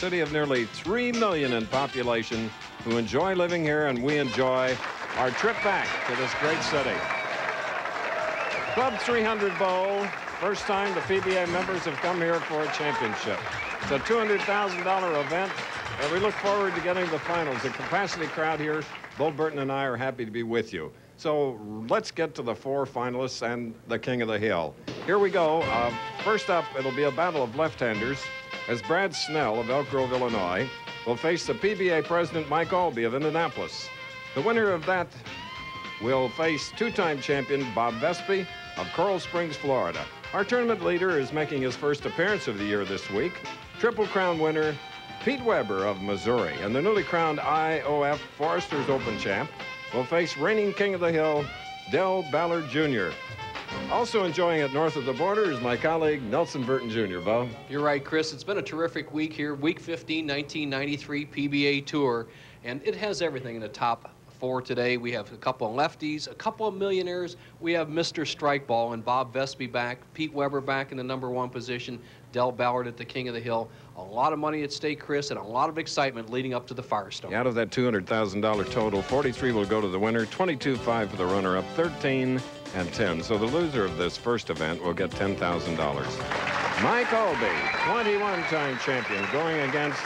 city of nearly 3 million in population who enjoy living here, and we enjoy our trip back to this great city. Club 300 Bowl, first time the PBA members have come here for a championship. It's a $200,000 event, and we look forward to getting to the finals. The capacity crowd here, Bull Burton and I are happy to be with you. So let's get to the 4 finalists and the King of the Hill. Here we go. First up, it'll be a battle of left-handers as Brad Snell of Elk Grove, Illinois, will face the PBA president Mike Albee of Indianapolis. The winner of that will face 2-time champion Bob Vespi of Coral Springs, Florida. Our tournament leader is making his first appearance of the year this week. Triple Crown winner Pete Weber of Missouri, and the newly crowned IOF Foresters Open champ will face reigning King of the Hill Del Ballard Jr. Also enjoying it north of the border is my colleague Nelson Burton Jr. Bo. You're right, Chris. It's been a terrific week here. Week 15, 1993 PBA Tour, and it has everything in the top 4 today. We have a couple of lefties, a couple of millionaires. We have Mr. Strikeball and Bob Vespi back, Pete Weber back in the #1 position, Del Ballard at the King of the Hill. A lot of money at stake, Chris, and a lot of excitement leading up to the Firestone. Out of that $200,000 total, 43 will go to the winner, 22.5 for the runner-up, 13 and 10. So the loser of this first event will get $10,000. Mike Albee, 21-time champion, going against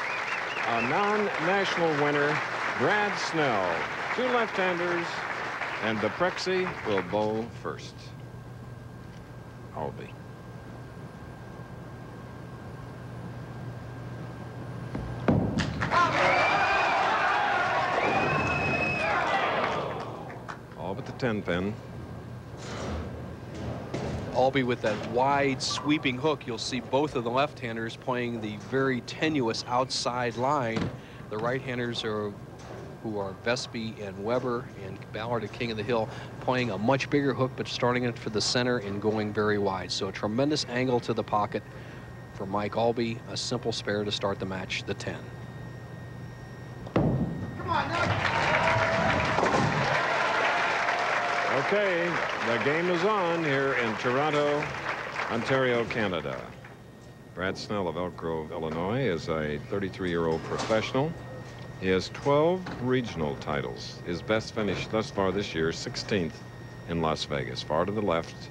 a non-national winner, Brad Snell. 2 left-handers, and DePrexy will bowl first. Albee. All but the 10 pin. Albee with that wide sweeping hook. You'll see both of the left-handers playing the very tenuous outside line. The right-handers who are Vespi and Weber and Ballard at King of the Hill, playing a much bigger hook, but starting it for the center and going very wide. So a tremendous angle to the pocket for Mike Albee. A simple spare to start the match, the 10. Come on, now. Okay, the game is on here in Toronto, Ontario, Canada. Brad Snell of Elk Grove, Illinois, is a 33-year-old professional. He has 12 regional titles. His best finish thus far this year, 16th in Las Vegas. Far to the left.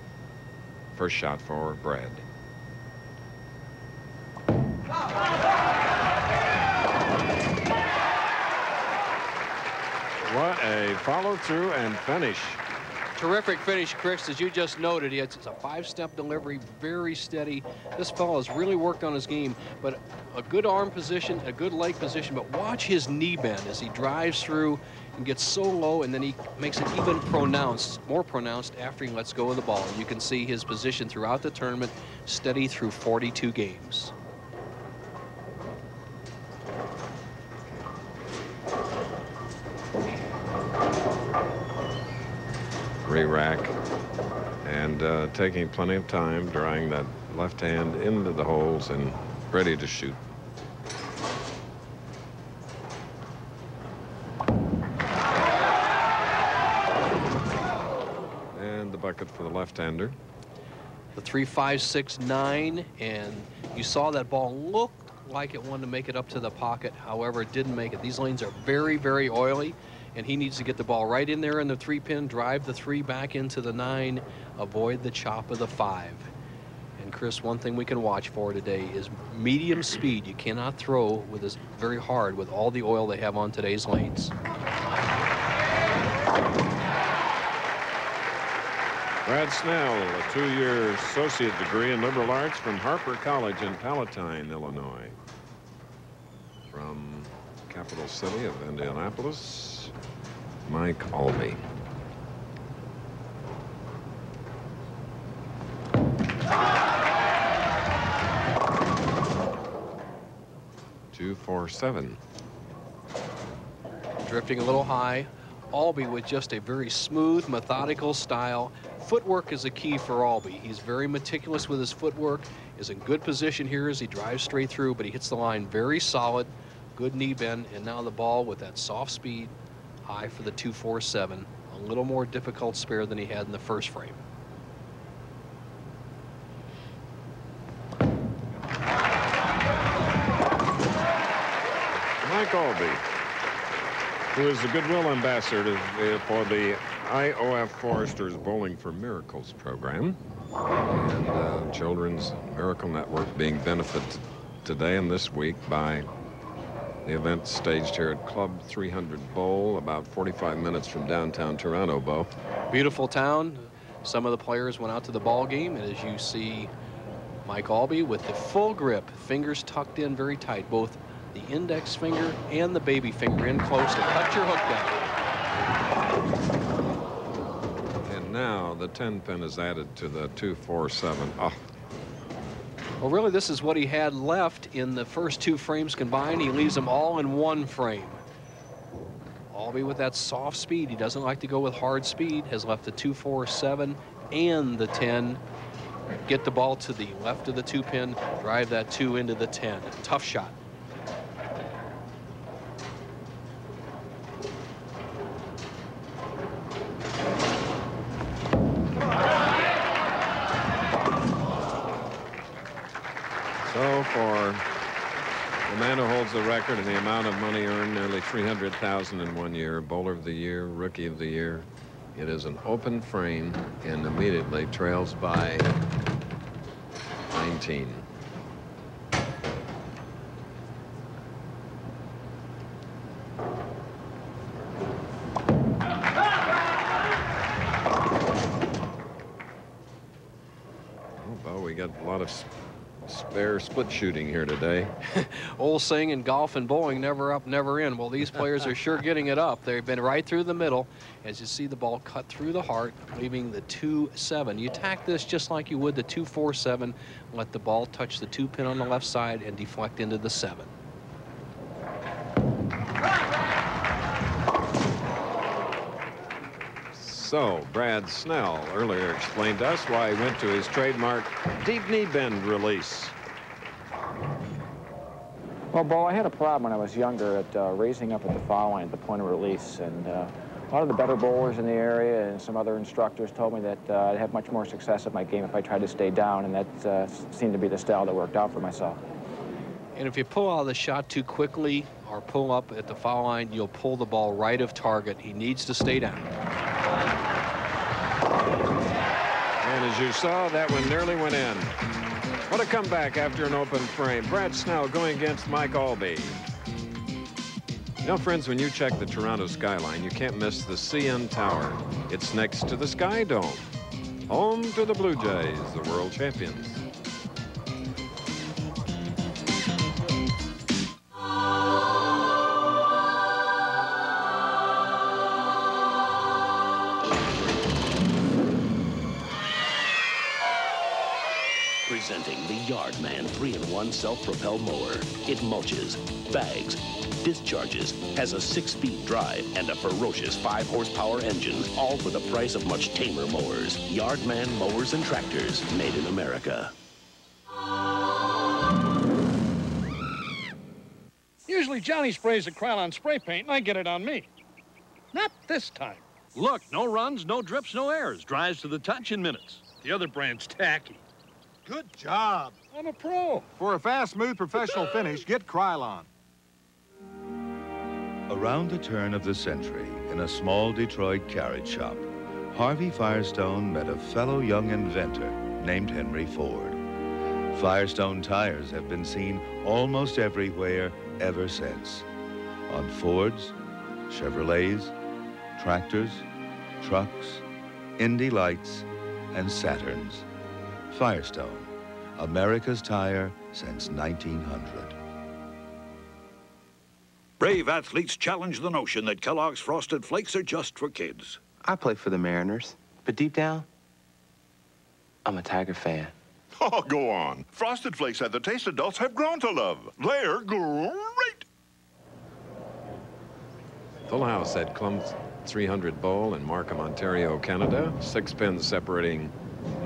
First shot for Brad. What a follow-through and finish. Terrific finish, Chris, as you just noted. It's a 5-step delivery, very steady. This fellow has really worked on his game, but a good arm position, a good leg position, but watch his knee bend as he drives through and gets so low, and then he makes it even more pronounced after he lets go of the ball. You can see his position throughout the tournament, steady through 42 games. Re-rack and taking plenty of time, drawing that left hand into the holes and ready to shoot. And the bucket for the left-hander. The 3, 5, 6, 9, and you saw that ball looked like it wanted to make it up to the pocket. However, it didn't make it. These lanes are very, very oily, and he needs to get the ball right in there in the 3-pin, drive the 3 back into the 9, avoid the chop of the 5. And Chris, one thing we can watch for today is medium speed. You cannot throw with this very hard with all the oil they have on today's lanes. Brad Snell, a 2-year associate degree in liberal arts from Harper College in Palatine, Illinois. From capital city of Indianapolis, Mike Albee. Two, 4, 7. Drifting a little high. Albee with just a very smooth, methodical style. Footwork is a key for Albee. He's very meticulous with his footwork, is in good position here as he drives straight through, but he hits the line very solid, good knee bend, and now the ball with that soft speed, high for the 2, 4, 7. A little more difficult spare than he had in the first frame. Mike Albee, who is the Goodwill Ambassador for the IOF Foresters Bowling for Miracles program, and Children's Miracle Network being benefited today and this week by the event staged here at Club 300 Bowl, about 45 minutes from downtown Toronto, Bo. Beautiful town. Some of the players went out to the ball game, and as you see, Mike Albee with the full grip, fingers tucked in very tight, both the index finger and the baby finger in close to cut your hook down. And now the 10 pin is added to the 247. Oh. Well, really, this is what he had left in the first 2 frames combined. He leaves them all in 1 frame. Albee with that soft speed. He doesn't like to go with hard speed. Has left the 247 and the 10. Get the ball to the left of the 2 pin, drive that 2 into the 10. Tough shot. So for the man who holds the record and the amount of money earned, nearly $300,000 in 1 year, Bowler of the Year, Rookie of the Year, it is an open frame and immediately trails by 19. Oh, Bo, we got a lot of spare split shooting here today. Old saying in golf and bowling, never up, never in. Well, these players are sure getting it up. They've been right through the middle. As you see the ball cut through the heart, leaving the 2-7. You tack this just like you would the 2-4-7. Let the ball touch the 2 pin on the left side and deflect into the 7. So, Brad Snell earlier explained to us why he went to his trademark deep knee bend release. Well, Bo, I had a problem when I was younger at raising up at the foul line at the point of release, and a lot of the better bowlers in the area and some other instructors told me that I'd have much more success at my game if I tried to stay down, and that seemed to be the style that worked out for myself. And if you pull out of the shot too quickly or pull up at the foul line, you'll pull the ball right of target. He needs to stay down. And as you saw, that one nearly went in. What a comeback after an open frame. Brad Snell going against Mike Albee. You know, friends, when you check the Toronto skyline, you can't miss the CN Tower. It's next to the Sky Dome. Home to the Blue Jays, the world champions. Presenting the Yardman 3-in-1 self-propelled mower. It mulches, bags, discharges, has a 6-speed drive, and a ferocious 5-horsepower engine, all for the price of much tamer mowers. Yardman mowers and tractors, made in America. Usually Johnny sprays the Krylon spray paint and I get it on me. Not this time. Look, no runs, no drips, no airs. Dries to the touch in minutes. The other brand's tacky. Good job. I'm a pro. For a fast, smooth, professional finish, get Krylon. Around the turn of the century, in a small Detroit carriage shop, Harvey Firestone met a fellow young inventor named Henry Ford. Firestone tires have been seen almost everywhere ever since. On Fords, Chevrolets, tractors, trucks, Indy Lights, and Saturns. Firestone, America's tire since 1900. Brave athletes challenge the notion that Kellogg's Frosted Flakes are just for kids. I play for the Mariners, but deep down, I'm a Tiger fan. Oh, go on. Frosted Flakes have the taste adults have grown to love. They're great. Full house at Club 300 Bowl in Markham, Ontario, Canada. 6 pins separating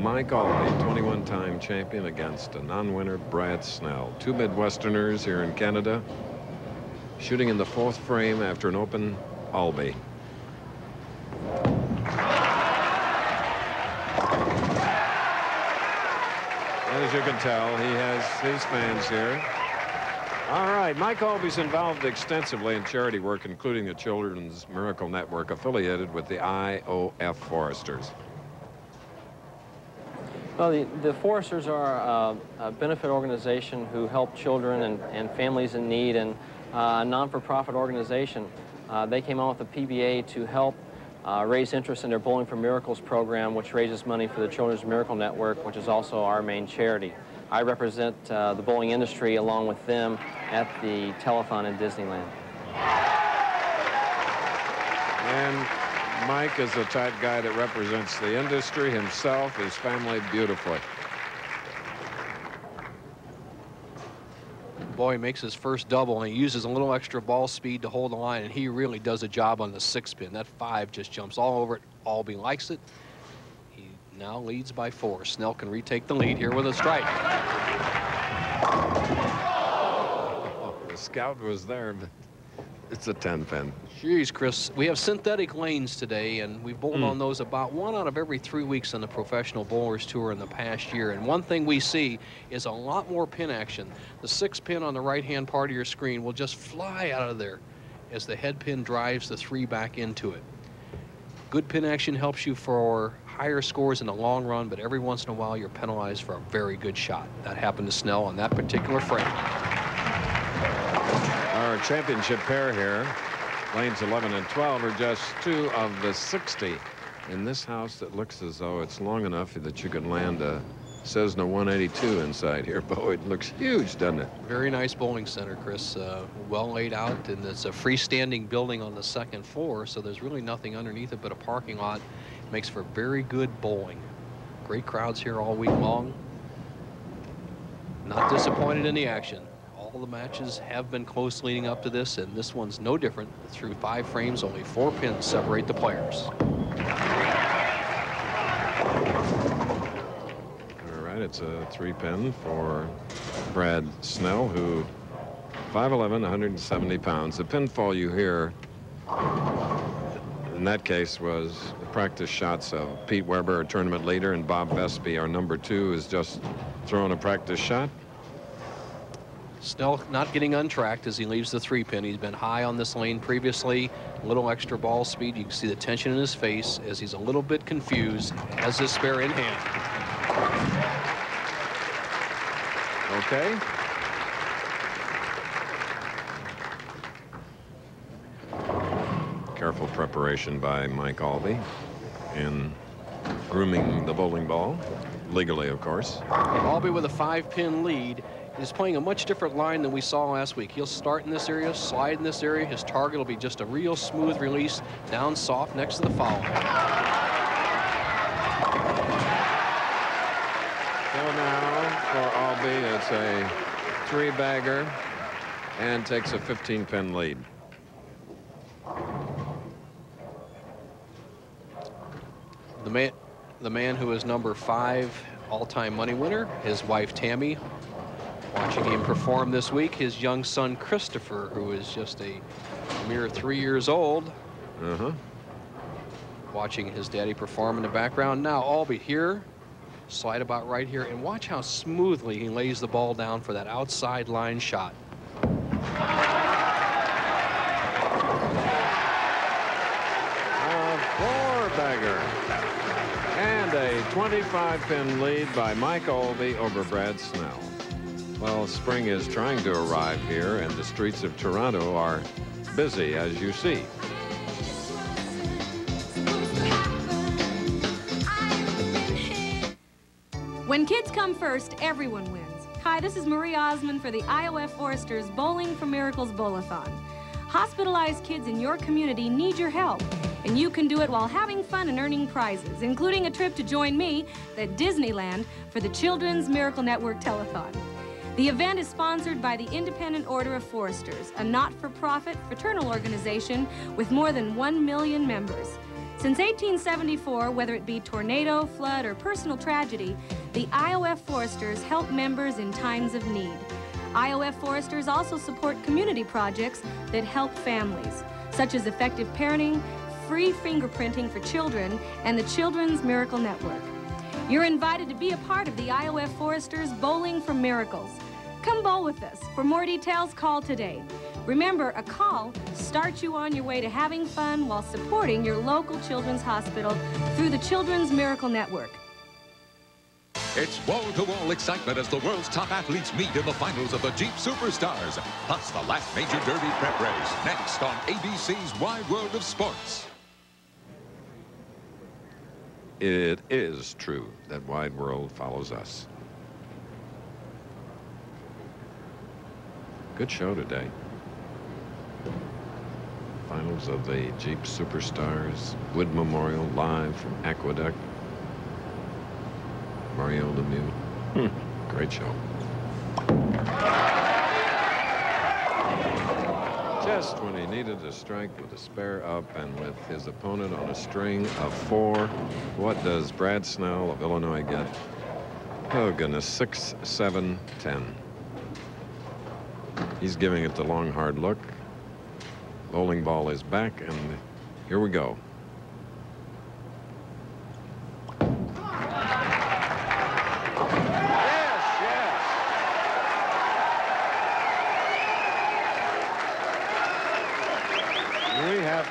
Mike Albee, 21-time champion, against a non-winner, Brad Snell. 2 Midwesterners here in Canada, shooting in the 4th frame after an open Albee. As you can tell, he has his fans here. All right, Mike Albie's involved extensively in charity work, including the Children's Miracle Network, affiliated with the IOF Foresters. Well, the Foresters are a benefit organization who help children and families in need, and a non-for-profit organization. They came on with a PBA to help raise interest in their Bowling for Miracles program, which raises money for the Children's Miracle Network, which is also our main charity. I represent the bowling industry along with them at the telethon in Disneyland. And Mike is the type guy that represents the industry, himself, his family beautifully. Boy, he makes his first double, and he uses a little extra ball speed to hold the line, and he really does a job on the 6-pin. That 5 just jumps all over it. Albie likes it. He now leads by 4. Snell can retake the lead here with a strike. Oh, the scout was there, but it's a 10-pin. Jeez, Chris, we have synthetic lanes today, and we've bowled on those about 1 out of every 3 weeks on the Professional Bowlers Tour in the past year. And one thing we see is a lot more pin action. The 6-pin on the right-hand part of your screen will just fly out of there as the head pin drives the 3 back into it. Good pin action helps you for higher scores in the long run, but every once in a while you're penalized for a very good shot. That happened to Snell on that particular frame. Our championship pair here, lanes 11 and 12, are just 2 of the 60 in this house that looks as though it's long enough that you can land a Cessna 182 inside here. Bo, it looks huge, doesn't it? Very nice bowling center, Chris. Well laid out, and it's a freestanding building on the 2nd floor, so there's really nothing underneath it but a parking lot. Makes for very good bowling. Great crowds here all week long. Not disappointed in the action. All the matches have been close leading up to this, and this one's no different. Through 5 frames, only 4 pins separate the players. All right, it's a 3-pin for Brad Snell, who 5'11", 170 pounds. The pinfall you hear in that case was the practice shots of Pete Weber, our tournament leader, and Bob Vespi, our number 2, is just throwing a practice shot. Snell not getting untracked as he leaves the 3-pin. He's been high on this lane previously. A little extra ball speed. You can see the tension in his face as he's a little bit confused. Has his spare in hand. Okay. Careful preparation by Mike Albie in grooming the bowling ball, legally, of course. Albie with a 5-pin lead is playing a much different line than we saw last week. He'll start in this area, slide in this area. His target will be just a real smooth release down soft next to the foul. So now for Albie, it's a 3-bagger and takes a 15-pin lead. The man who is number 5 all-time money winner, his wife Tammy, watching him perform this week. His young son Christopher, who is just a mere 3 years old, watching his daddy perform in the background. Now Albie here, slide about right here, and watch how smoothly he lays the ball down for that outside line shot. A 4-bagger and a 25-pin lead by Mike Albie over Brad Snell. Well, spring is trying to arrive here, and the streets of Toronto are busy, as you see. When kids come first, everyone wins. Hi, this is Marie Osmond for the IOF Foresters Bowling for Miracles Bowl-a-thon. Hospitalized kids in your community need your help, and you can do it while having fun and earning prizes, including a trip to join me at Disneyland for the Children's Miracle Network Telethon. The event is sponsored by the Independent Order of Foresters, a not-for-profit fraternal organization with more than 1 million members. Since 1874, whether it be tornado, flood, or personal tragedy, the IOF Foresters help members in times of need. IOF Foresters also support community projects that help families, such as effective parenting, free fingerprinting for children, and the Children's Miracle Network. You're invited to be a part of the IOF Foresters Bowling for Miracles. Come bowl with us. For more details, call today. Remember, a call starts you on your way to having fun while supporting your local children's hospital through the Children's Miracle Network. It's wall-to-wall excitement as the world's top athletes meet in the finals of the Jeep Superstars, plus the last major Derby prep race, next on ABC's Wide World of Sports. It is true that Wide World follows us. Good show today. Finals of the Jeep Superstars, Wood Memorial, live from Aqueduct. Mario Lemieux. Great show. Just when he needed a strike with a spare up and with his opponent on a string of 4, what does Brad Snell of Illinois get? Oh, goodness, 6, 7, 10. He's giving it the long, hard look. Bowling ball is back, and here we go.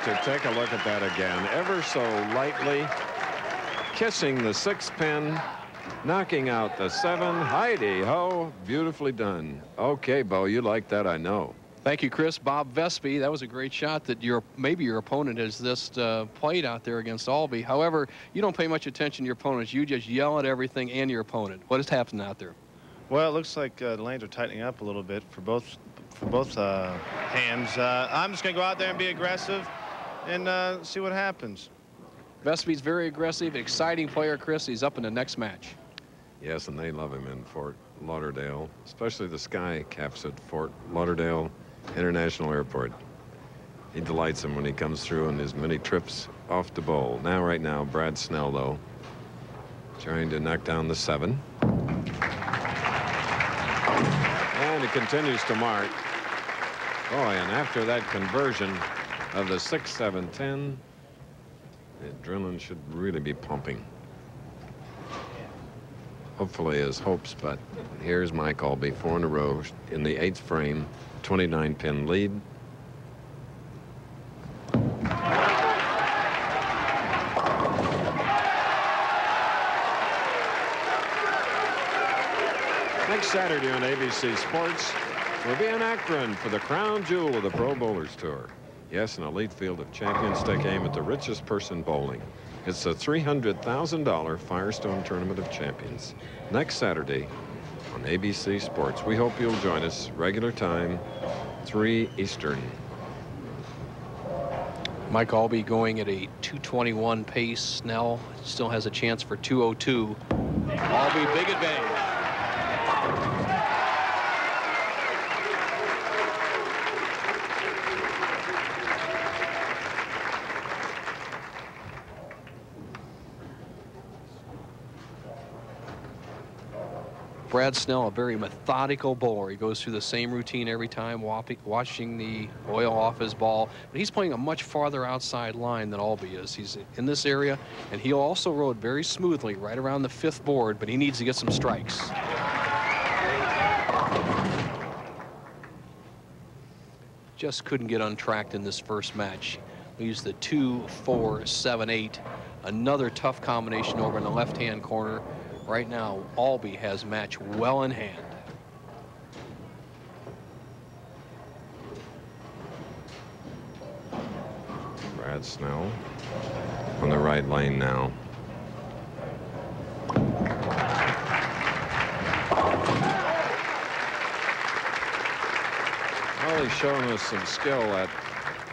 To take a look at that again, ever so lightly kissing the 6 pin, knocking out the 7. Heidi-ho, beautifully done. Okay, Bo, you like that, I know. Thank you, Chris. Bob Vespi, that was a great shot that maybe your opponent has just played out there against Albee. However, you don't pay much attention to your opponents. You just yell at everything and your opponent. What is happening out there? Well, it looks like the lanes are tightening up a little bit for both hands. I'm just going to go out there and be aggressive and see what happens. Vespi's very aggressive, exciting player, Chris. He's up in the next match. Yes, and they love him in Fort Lauderdale, especially the Sky Caps at Fort Lauderdale International Airport. He delights him when he comes through on his many trips off to bowl. Now, right now, Brad Snell, though, trying to knock down the 7. And he continues to mark. Boy, and after that conversion of the 6, 7, 10, the adrenaline should really be pumping. Hopefully his hopes, but here's Mike Albee, 4 in a row in the 8th frame, 29-pin lead. Next Saturday on ABC Sports, we'll be in Akron for the crown jewel of the Pro Bowlers Tour. Yes, an elite field of champions take aim at the richest person bowling. It's a $300,000 Firestone Tournament of Champions. Next Saturday on ABC Sports. We hope you'll join us. Regular time, 3 Eastern. Mike Albee going at a 221 pace. Snell still has a chance for 202. Albee, big advantage. Brad Snell, a very methodical bowler. He goes through the same routine every time, watching the oil off his ball. But he's playing a much farther outside line than Albee is. He's in this area, and he'll also roll it very smoothly right around the 5th board, but he needs to get some strikes. Just couldn't get untracked in this first match. We used the 2, 4, 7, 8. Another tough combination over in the left-hand corner. Right now, Albee has match well in hand. Brad Snell on the right lane now. Well, he's showing us some skill at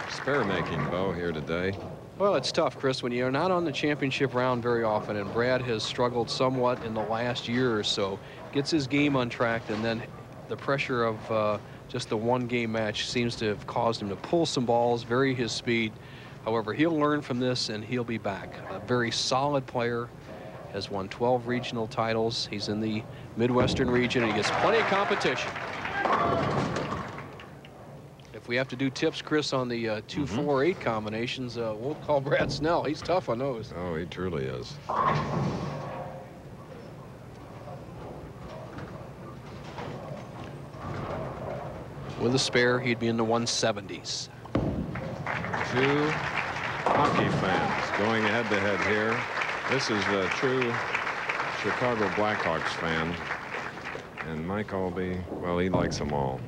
spare making, Bo, here today. Well, it's tough, Chris, when you're not on the championship round very often, and Brad has struggled somewhat in the last year or so. Gets his game untracked, and then the pressure of just the 1-game match seems to have caused him to pull some balls, vary his speed. However, he'll learn from this, and he'll be back. A very solid player, has won 12 regional titles. He's in the Midwestern region, and he gets plenty of competition. If we have to do tips, Chris, on the 2, 4, 8 combinations, we'll call Brad Snell. He's tough on those. Oh, he truly is. With a spare, he'd be in the 170s. Two hockey fans going head-to-head here. This is the true Chicago Blackhawks fan. And Mike Albee, well, he likes them all.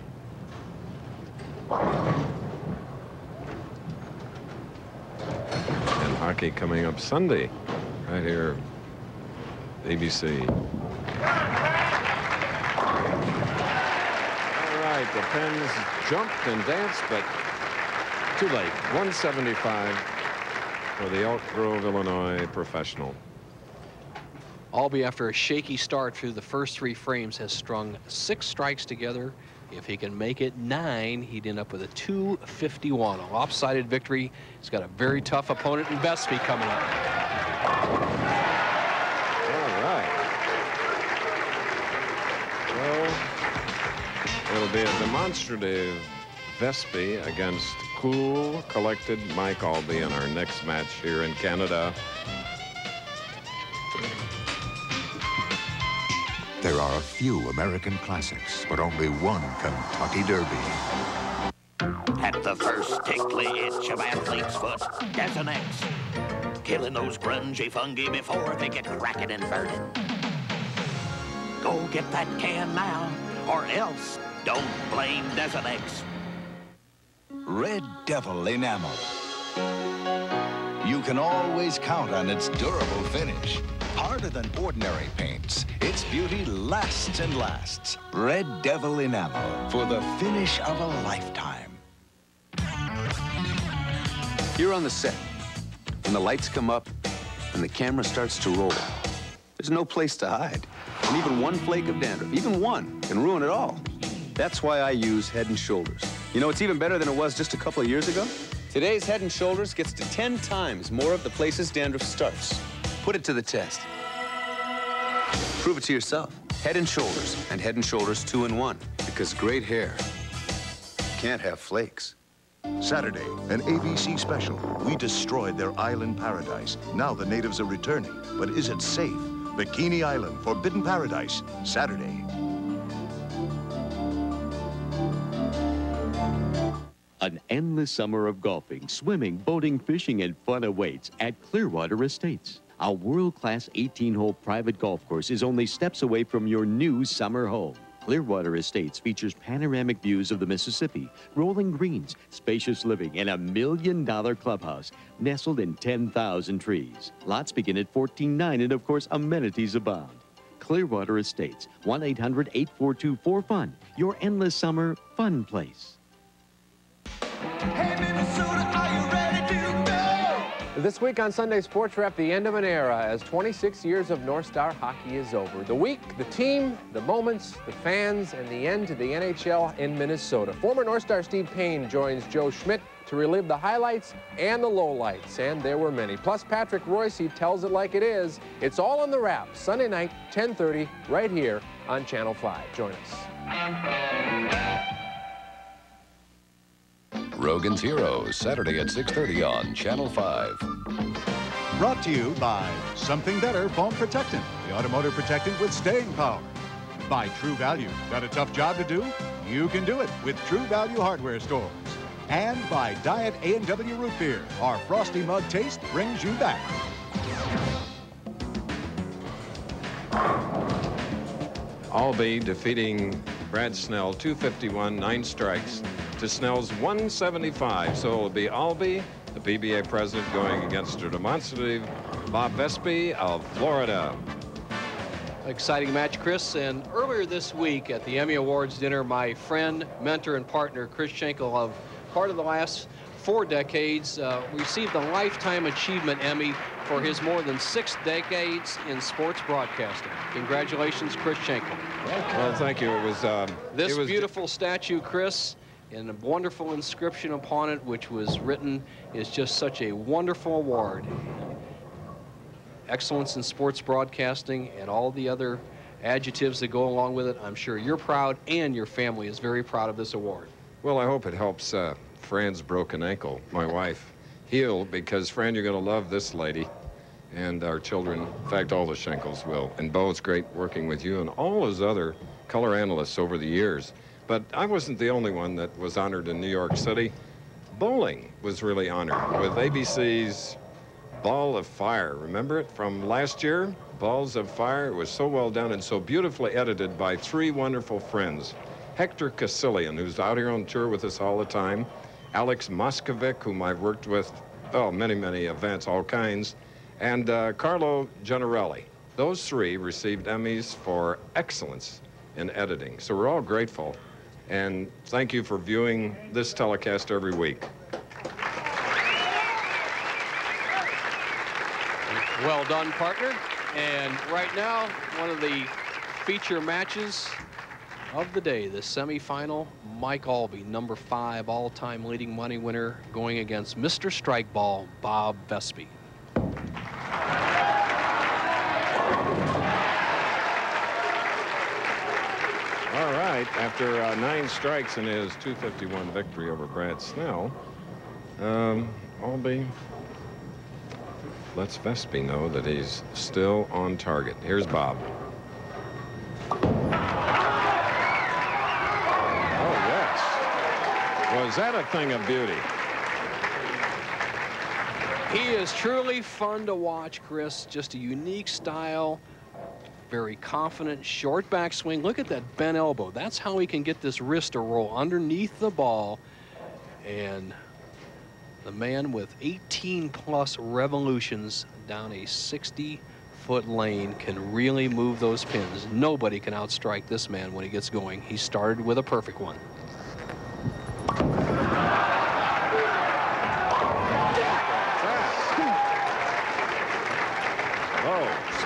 And hockey coming up Sunday, right here, ABC. All right, the Pens jumped and danced, but too late. 175 for the Elk Grove, Illinois professional. Albee, after a shaky start through the first 3 frames, has strung 6 strikes together. If he can make it 9, he'd end up with a 251. A lopsided victory. He's got a very tough opponent in Vespi coming up. All right. Well, it'll be a demonstrative Vespi against cool, collected Mike Albee in our next match here in Canada. There are a few American classics, but only one Kentucky Derby. At the first tickly itch of athlete's foot, there's an X. Killing those grungy fungi before they get cracking and burning. Go get that can now, or else don't blame Desonex. Red Devil Enamel. You can always count on its durable finish. Harder than ordinary paints, its beauty lasts and lasts. Red Devil Enamel, for the finish of a lifetime. You're on the set. When the lights come up and the camera starts to roll, there's no place to hide. And even one flake of dandruff, even one, can ruin it all. That's why I use Head & Shoulders. You know, it's even better than it was just a couple of years ago. Today's Head & Shoulders gets to 10 times more of the places dandruff starts. Put it to the test. Prove it to yourself. Head & Shoulders and Head & Shoulders 2-in-1. Because great hair can't have flakes. Saturday, an ABC special. We destroyed their island paradise. Now the natives are returning. But is it safe? Bikini Island, Forbidden Paradise, Saturday. An endless summer of golfing, swimming, boating, fishing, and fun awaits at Clearwater Estates. A world-class 18-hole private golf course is only steps away from your new summer home. Clearwater Estates features panoramic views of the Mississippi, rolling greens, spacious living, and $1 million clubhouse nestled in 10,000 trees. Lots begin at $14.9, and of course, amenities abound. Clearwater Estates, 1-800-842-4FUN, your endless summer fun place. Hey, Minnesota, are you ready to go? This week on Sunday Sports Wrap, the end of an era as 26 years of North Star hockey is over. The week, the team, the moments, the fans, and the end to the NHL in Minnesota. Former North Star Steve Payne joins Joe Schmidt to relive the highlights and the lowlights, and there were many. Plus, Patrick Royce tells it like it is. It's all on the wrap, Sunday night, 10:30, right here on Channel 5. Join us. Rogan's Heroes, Saturday at 6:30 on Channel 5. Brought to you by Something Better Foam Protectant, the automotive protectant with staying power. By True Value. Got a tough job to do? You can do it with True Value hardware stores. And by Diet A&W Root Beer. Our frosty mug taste brings you back. Albee defeating Brad Snell, 251, 9 strikes, to Snell's 175. So it'll be Albee, the PBA president, going against a demonstrative Bob Vespi of Florida. Exciting match, Chris. And earlier this week at the Emmy Awards dinner, my friend, mentor, and partner, Chris Schenkel, of part of the last 4 decades, received the Lifetime Achievement Emmy for his more than 6 decades in sports broadcasting. Congratulations, Chris Schenkel. Well, thank you. It was this beautiful statue, Chris, and a wonderful inscription upon it, which was written, is just such a wonderful award. Excellence in sports broadcasting and all the other adjectives that go along with it. I'm sure you're proud, and your family is very proud of this award. Well, I hope it helps Fran's broken ankle, my wife, heal, because Fran, you're going to love this lady and our children. In fact, all the Schenkels will. And Bo, it's great working with you and all those other color analysts over the years. But I wasn't the only one that was honored in New York City. Bowling was really honored with ABC's Ball of Fire. Remember it from last year? Balls of Fire. It was so well done and so beautifully edited by three wonderful friends. Hector Casillion, who's out here on tour with us all the time. Alex Moskovic, whom I've worked with, oh, many, many events, all kinds. And Carlo Gennarelli. Those three received Emmys for excellence in editing. So we're all grateful. And thank you for viewing this telecast every week. Well done, partner. And right now, one of the feature matches of the day, the semifinal. Mike Albee, number 5 all-time leading money winner, going against Mr. Strike Ball, Bob Vespi. All right, after 9 strikes in his 251 victory over Brad Snell, Albee lets Vespi know that he's still on target. Here's Bob. Oh, yes. Was that a thing of beauty? He is truly fun to watch, Chris. Just a unique style. Very confident, short backswing. Look at that bent elbow. That's how he can get this wrist to roll underneath the ball. And the man with 18+ revolutions down a 60-foot lane can really move those pins. Nobody can outstrike this man when he gets going. He started with a perfect one.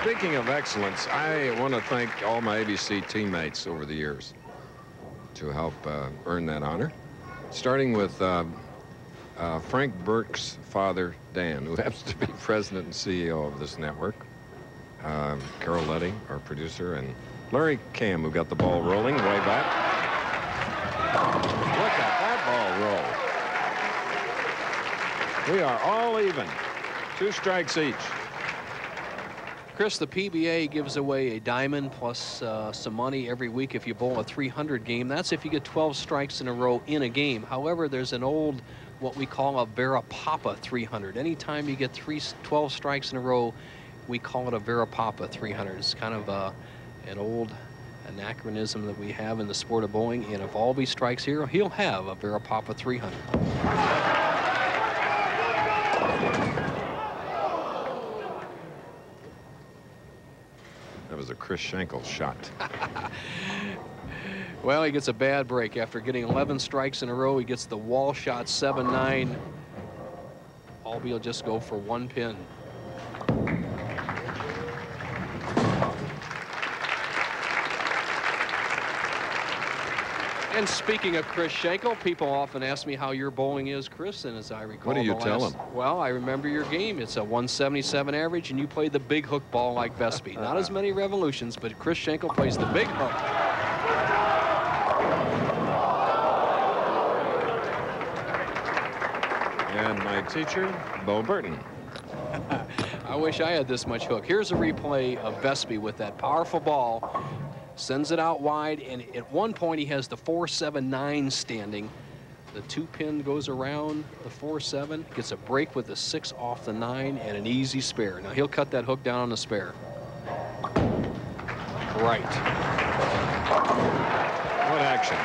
Speaking of excellence, I want to thank all my ABC teammates over the years to help earn that honor, starting with Frank Burke's father, Dan, who happens to be president and CEO of this network, Carol Letty, our producer, and Larry Cam, who got the ball rolling way back. Look at that ball roll. We are all even, 2 strikes each. Chris, the PBA gives away a diamond plus some money every week if you bowl a 300 game. That's if you get 12 strikes in a row in a game. However, there's an old, what we call a Vera Papa 300. Anytime you get 12 strikes in a row, we call it a Vera Papa 300. It's kind of an old anachronism that we have in the sport of bowling. And if Albee strikes here, he'll have a Vera Papa 300. That was a Chris Schenkel shot. Well, he gets a bad break. After getting 11 strikes in a row, he gets the wall shot 7-9. Albee will just go for 1 pin. And speaking of Chris Schenkel, people often ask me how your bowling is, Chris, and as I recall, what do you tell them? Well, I remember your game. It's a 177 average, and you play the big hook ball like Vespi. Not as many revolutions, but Chris Schenkel plays the big hook. And my teacher, Bo Burton. I wish I had this much hook. Here's a replay of Vespi with that powerful ball. Sends it out wide, and at one point he has the 4-7-9 standing. The 2-pin goes around the 4-7, gets a break with the 6 off the 9, and an easy spare. Now he'll cut that hook down on the spare. Right. What action.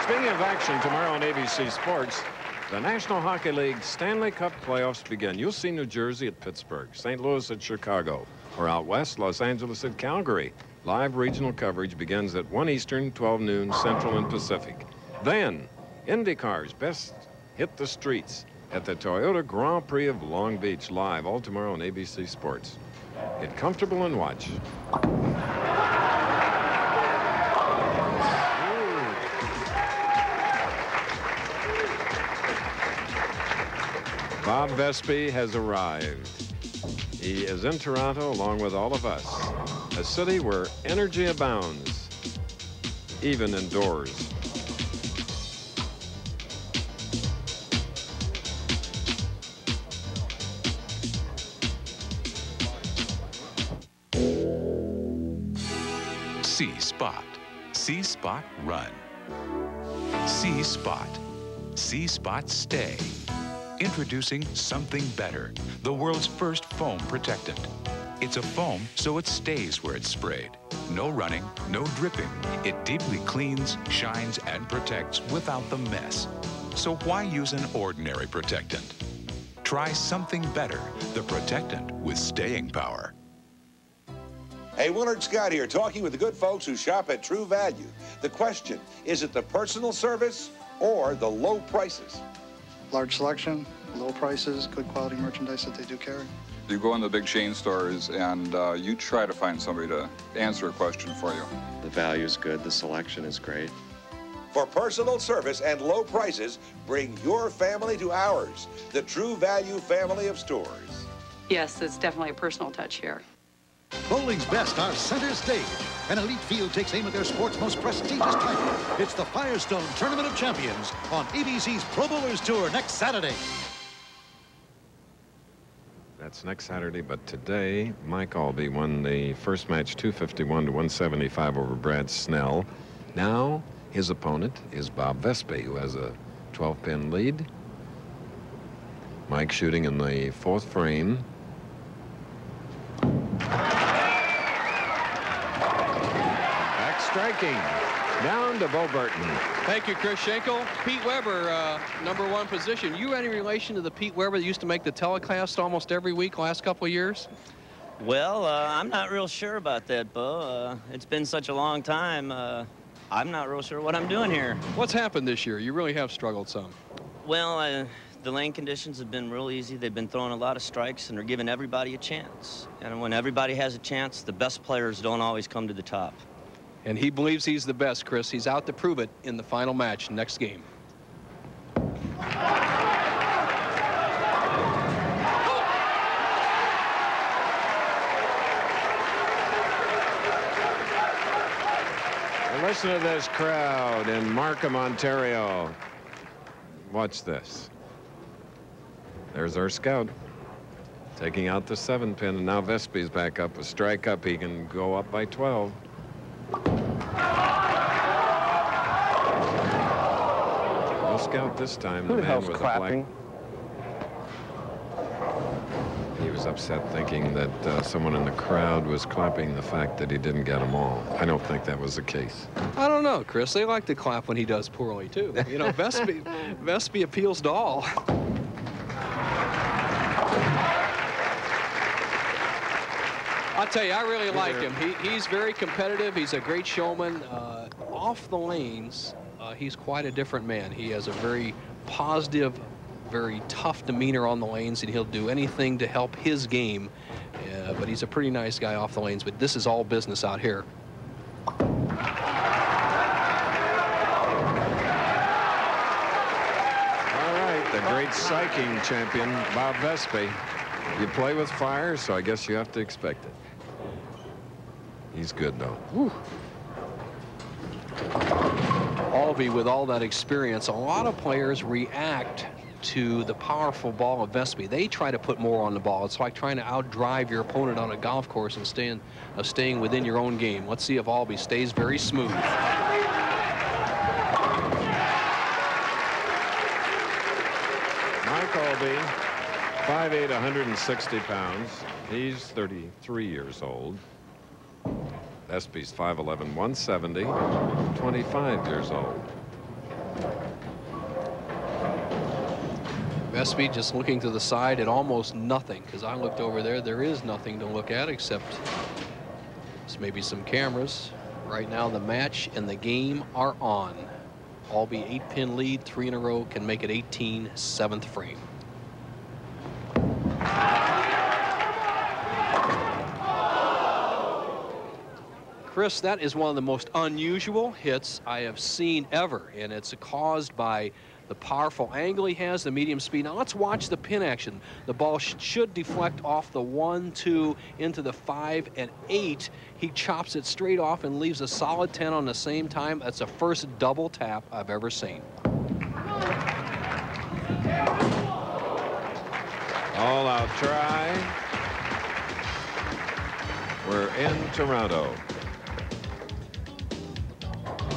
Speaking of action, tomorrow on ABC Sports, the National Hockey League Stanley Cup playoffs begin. You'll see New Jersey at Pittsburgh, St. Louis at Chicago, or out west, Los Angeles at Calgary. Live regional coverage begins at 1 Eastern, 12 noon Central and Pacific. Then, IndyCar's best hit the streets at the Toyota Grand Prix of Long Beach, live all tomorrow on ABC Sports. Get comfortable and watch. Bob Vespi has arrived. He is in Toronto along with all of us, a city where energy abounds, even indoors. C-Spot. C-Spot Run. C-Spot. C-Spot Stay. Introducing Something Better, the world's first foam protectant. It's a foam so it stays where it's sprayed. No running, no dripping. It deeply cleans, shines, and protects without the mess. So why use an ordinary protectant? Try Something Better, the protectant with staying power. Hey, Willard Scott here, talking with the good folks who shop at True Value. The question, is it the personal service or the low prices? Large selection, low prices, good quality merchandise that they do carry. You go in the big chain stores and you try to find somebody to answer a question for you. The value is good, the selection is great. For personal service and low prices, bring your family to ours, the True Value family of stores. Yes, it's definitely a personal touch here. Bowling's best are center stage. An elite field takes aim at their sport's most prestigious title. It's the Firestone Tournament of Champions on ABC's Pro Bowlers Tour next Saturday. That's next Saturday, but today, Mike Albee won the first match 251 to 175 over Brad Snell. Now, his opponent is Bob Vespi, who has a 12-pin lead. Mike shooting in the fourth frame. Back striking. Down to Bo Burton. Thank you, Chris Schenkel. Pete Weber, #1 position. You any relation to the Pete Weber that used to make the telecast almost every week last couple of years? Well, I'm not real sure about that, Bo. It's been such a long time. I'm not real sure what I'm doing here. What's happened this year? You really have struggled some. Well, the lane conditions have been real easy. They've been throwing a lot of strikes, and they're giving everybody a chance. And when everybody has a chance, the best players don't always come to the top. And he believes he's the best, Chris. He's out to prove it in the final match next game. Listen to this crowd in Markham, Ontario. Watch this. There's our scout taking out the 7-pin, and now Vespi's back up with strike up. He can go up by 12. No scout this time. Who the hell's with clapping? He was upset thinking that someone in the crowd was clapping the fact that he didn't get them all. I don't think that was the case. I don't know, Chris. They like to clap when he does poorly, too. You know, Vespi appeals to all. I'll tell you, I really like him. He's very competitive. He's a great showman. Off the lanes, he's quite a different man. He has a very positive, very tough demeanor on the lanes, and he'll do anything to help his game. But he's a pretty nice guy off the lanes. But this is all business out here. All right, the great psyching champion, Bob Vespi. You play with fire, so I guess you have to expect it. He's good, though. Whew. Albee, with all that experience, a lot of players react to the powerful ball of Vespi. They try to put more on the ball. It's like trying to outdrive your opponent on a golf course and staying within your own game. Let's see if Albee stays very smooth. Mike Albee, 5'8", 160 pounds. He's 33 years old. Vespi's 5'11", 170, 25 years old. Vespi just looking to the side at almost nothing, because I looked over there. There is nothing to look at except maybe some cameras. Right now, the match and the game are on. Albee 8-pin lead, 3 in a row, can make it 18, 7th frame. Chris, that is one of the most unusual hits I have seen ever, and it's caused by the powerful angle he has, the medium speed. Now let's watch the pin action. The ball should deflect off the 1, 2 into the 5 and 8. He chops it straight off and leaves a solid 10 on the same time. That's the first double tap I've ever seen. All out try. We're in Toronto.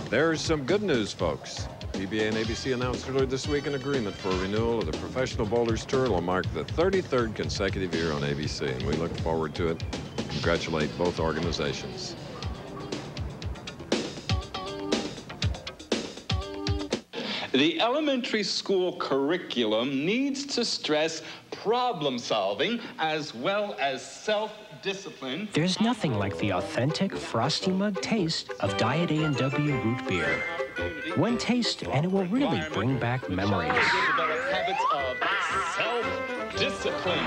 There's some good news, folks. PBA and ABC announced earlier this week an agreement for a renewal of the Professional Bowlers Tour. It'll mark the 33rd consecutive year on ABC, and we look forward to it. Congratulate both organizations. The elementary school curriculum needs to stress problem solving as well as self-discipline. There's nothing like the authentic Frosty Mug taste of Diet A&W root beer. One taste and it will really bring back memories. Develop habits of self-discipline.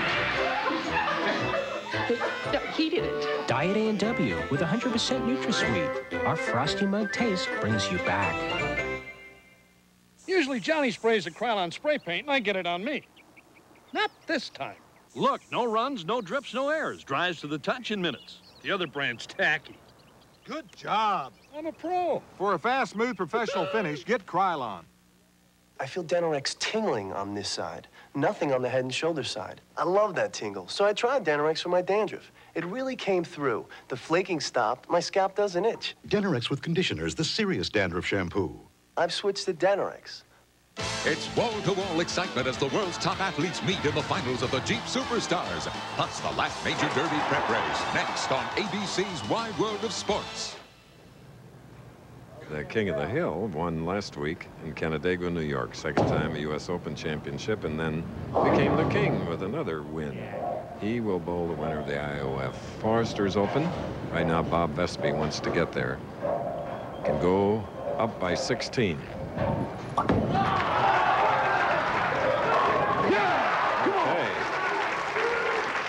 He did it. Diet A&W with 100% NutraSweet. Our Frosty Mug taste brings you back. Usually Johnny sprays a Krylon spray paint and I get it on me. Not this time. Look, no runs, no drips, no errors. Dries to the touch in minutes. The other brand's tacky. Good job. I'm a pro. For a fast, smooth, professional finish, get Krylon. I feel Danorex tingling on this side, nothing on the head and shoulder side. I love that tingle, so I tried Danorex for my dandruff. It really came through. The flaking stopped, my scalp doesn't itch. Danorex with conditioners, the serious dandruff shampoo. I've switched to Danorex. It's wall-to-wall excitement as the world's top athletes meet in the finals of the Jeep Superstars, plus the last major Derby prep race, next on ABC's Wide World of Sports. The King of the Hill won last week in Canandaigua, New York. Second time a U.S. Open championship, and then became the king with another win. He will bowl the winner of the IOF Foresters Open. Right now, Bob Vespi wants to get there. Can go up by 16. Okay.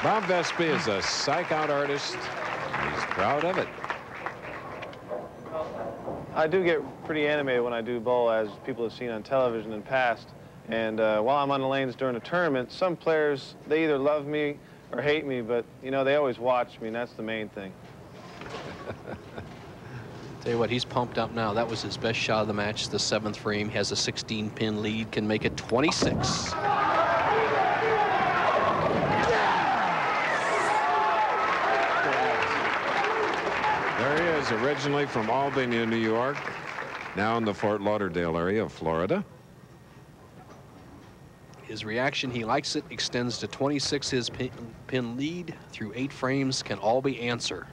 Bob Vespi is a psych-out artist. He's proud of it. I do get pretty animated when I do bowl, as people have seen on television in the past. And while I'm on the lanes during a tournament, some players, they either love me or hate me, but, you know, they always watch me, and that's the main thing. Tell you what, he's pumped up now. That was his best shot of the match, the 7th frame. He has a 16-pin lead, can make it 26. There he is, originally from Albany, New York, now in the Fort Lauderdale area of Florida. His reaction, he likes it, extends to 26. His pin lead through 8 frames can all be answer.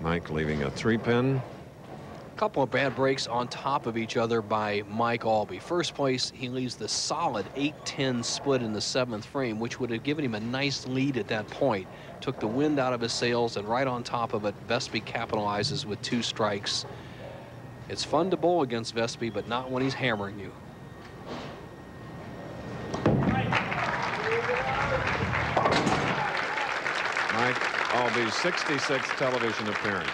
Mike leaving a 3-pin. A couple of bad breaks on top of each other by Mike Aulby. First place, he leaves the solid 8-10 split in the 7th frame, which would have given him a nice lead at that point. Took the wind out of his sails, and right on top of it, Vespi capitalizes with 2 strikes. It's fun to bowl against Vespi, but not when he's hammering you. Mike Aulby's 66th television appearance.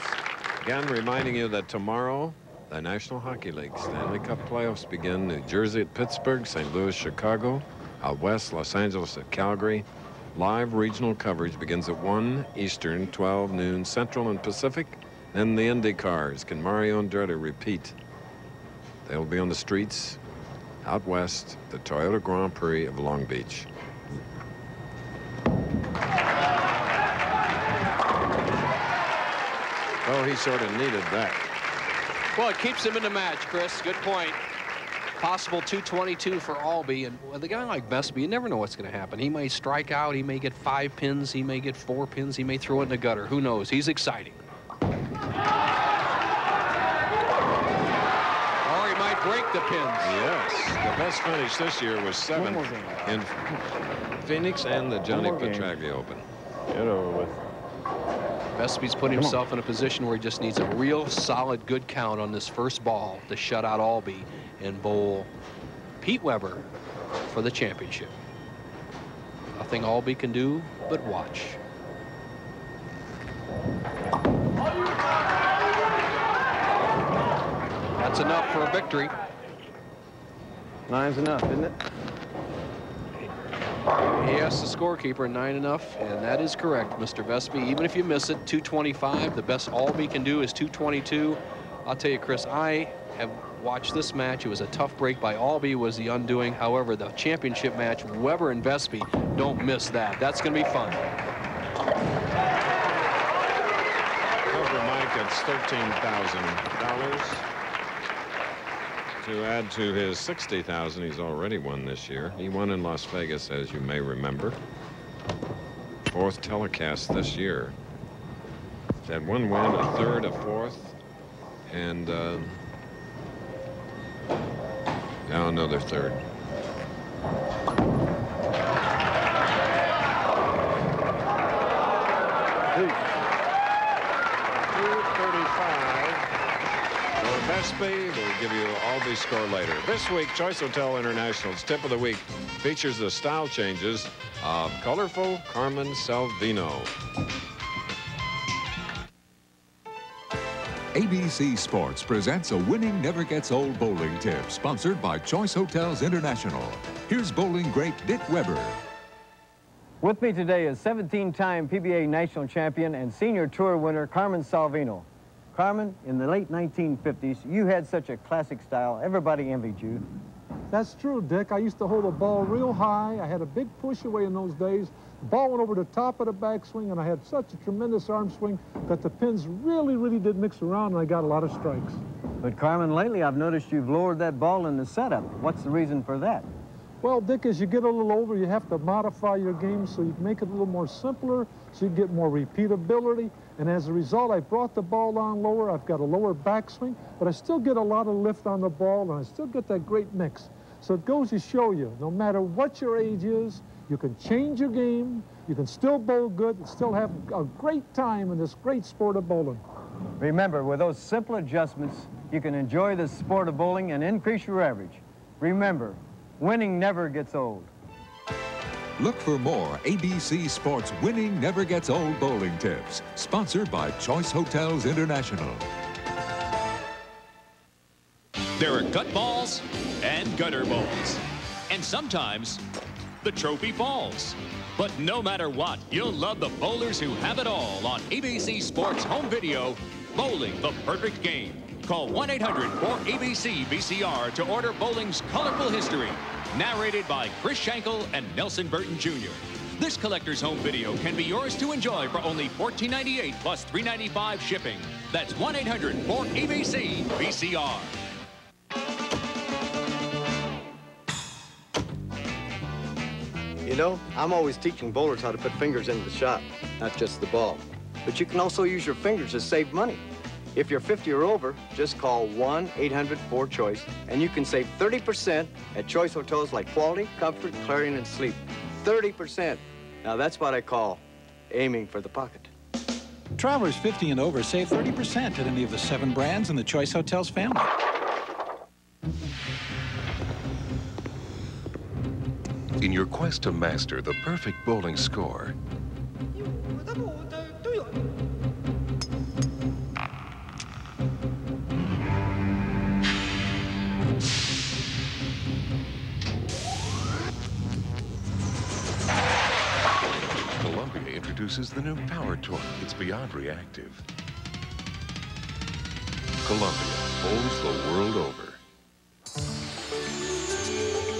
Again, reminding you that tomorrow, the National Hockey League Stanley Cup playoffs begin. New Jersey at Pittsburgh, St. Louis, Chicago, out west, Los Angeles at Calgary. Live regional coverage begins at 1 Eastern, 12 noon Central and Pacific. Then the Indy cars. Can Mario Andretti repeat? They'll be on the streets out west, the Toyota Grand Prix of Long Beach. Oh, he sort of needed that. Well, it keeps him in the match, Chris. Good point. Possible 222 for Aulby. And with a guy like Vespi, you never know what's going to happen. He may strike out. He may get 5 pins. He may get 4 pins. He may throw it in the gutter. Who knows? He's exciting. Or he might break the pins. Yes. The best finish this year was 7th in Phoenix and the Johnny Petraglia Open. Get over with. Vespi's put himself in a position where he just needs a real solid good count on this first ball to shut out Aulby and bowl Pete Weber for the championship. Nothing Aulby can do but watch. That's enough for a victory. 9's enough, isn't it? He asked the scorekeeper, 9 enough, and that is correct, Mr. Vespi. Even if you miss it, 225. The best Aulby can do is 222. I'll tell you, Chris, I have watched this match. It was a tough break by Aulby, was the undoing. However, the championship match, Weber and Vespi, don't miss that. That's going to be fun. tickets, $13,000. To add to his $60,000 he's already won this year. He won in Las Vegas, as you may remember. 4th telecast this year. He's had 1 win, a 3rd, a 4th, and now another 3rd. Vespi will give you Albee score later. This week, Choice Hotel International's Tip of the Week features the style changes of colorful Carmen Salvino. ABC Sports presents a winning never gets old bowling tip, sponsored by Choice Hotels International. Here's bowling great Dick Weber. With me today is 17-time PBA national champion and senior tour winner Carmen Salvino. Carmen, in the late 1950s, you had such a classic style, everybody envied you. That's true, Dick. I used to hold the ball real high. I had a big push away in those days. The ball went over the top of the backswing, and I had such a tremendous arm swing that the pins really did mix around, and I got a lot of strikes. But Carmen, lately I've noticed you've lowered that ball in the setup. What's the reason for that? Well, Dick, as you get a little older, you have to modify your game so you can make it a little more simpler, so you get more repeatability. And as a result, I brought the ball down lower. I've got a lower backswing, but I still get a lot of lift on the ball, and I still get that great mix. So it goes to show you, no matter what your age is, you can change your game, you can still bowl good, and still have a great time in this great sport of bowling. Remember, with those simple adjustments, you can enjoy the sport of bowling and increase your average. Remember, winning never gets old. Look for more ABC Sports Winning Never Gets Old bowling tips, sponsored by Choice Hotels International. There are gut balls and gutter balls, and sometimes the trophy falls. But no matter what, you'll love the bowlers who have it all on ABC Sports Home Video, Bowling the Perfect Game. Call 1-800-4ABC-VCR to order bowling's colorful history, narrated by Chris Schenkel and Nelson Burton Jr. This collector's home video can be yours to enjoy for only $14.98 plus $3.95 shipping. That's 1-800-4ABC-VCR. You know, I'm always teaching bowlers how to put fingers into the shot, not just the ball. But you can also use your fingers to save money. If you're 50 or over, just call 1-800-4CHOICE, and you can save 30% at Choice Hotels like Quality, Comfort, Clarion, and Sleep. 30%. Now that's what I call aiming for the pocket. Travelers 50 and over save 30% at any of the 7 brands in the Choice Hotels family. In your quest to master the perfect bowling score, Columbia introduces the new Power Torque. It's beyond reactive. Columbia bowls the world over.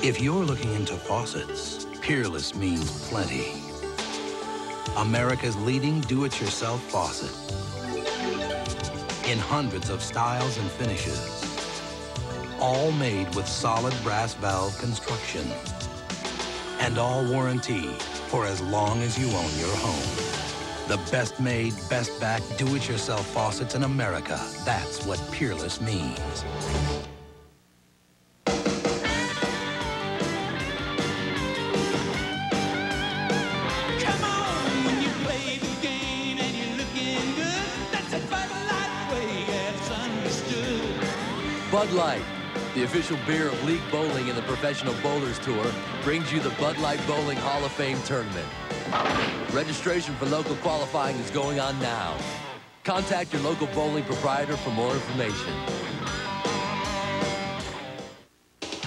If you're looking into faucets, Peerless means plenty. America's leading do-it-yourself faucet. In hundreds of styles and finishes. All made with solid brass valve construction. And all warranty for as long as you own your home. The best made, best back, do-it-yourself faucets in America. That's what Peerless means. Bud Light, the official beer of League Bowling and the Professional Bowlers Tour, brings you the Bud Light Bowling Hall of Fame Tournament. Registration for local qualifying is going on now. Contact your local bowling proprietor for more information.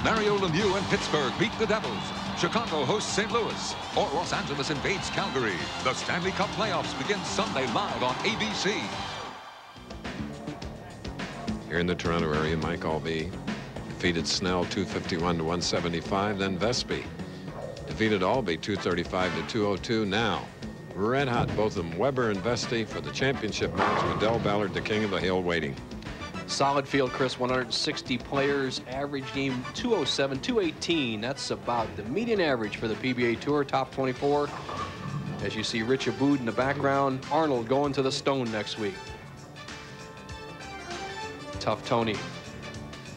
Mario Lemieux and Pittsburgh beat the Devils. Chicago hosts St. Louis. Or Los Angeles invades Calgary. The Stanley Cup playoffs begin Sunday live on ABC. Here in the Toronto area, Mike Albee defeated Snell 251 to 175. Then Vespi defeated Albee 235 to 202. Now Red hot, both of them, Weber and Vesti, for the championship match with Del Ballard, the king of the hill, waiting. Solid field, Chris, 160 players, average game 207, 218. That's about the median average for the PBA Tour, top 24. As you see Rich Aboud in the background, Arnold going to the Stone next week. Tough Tony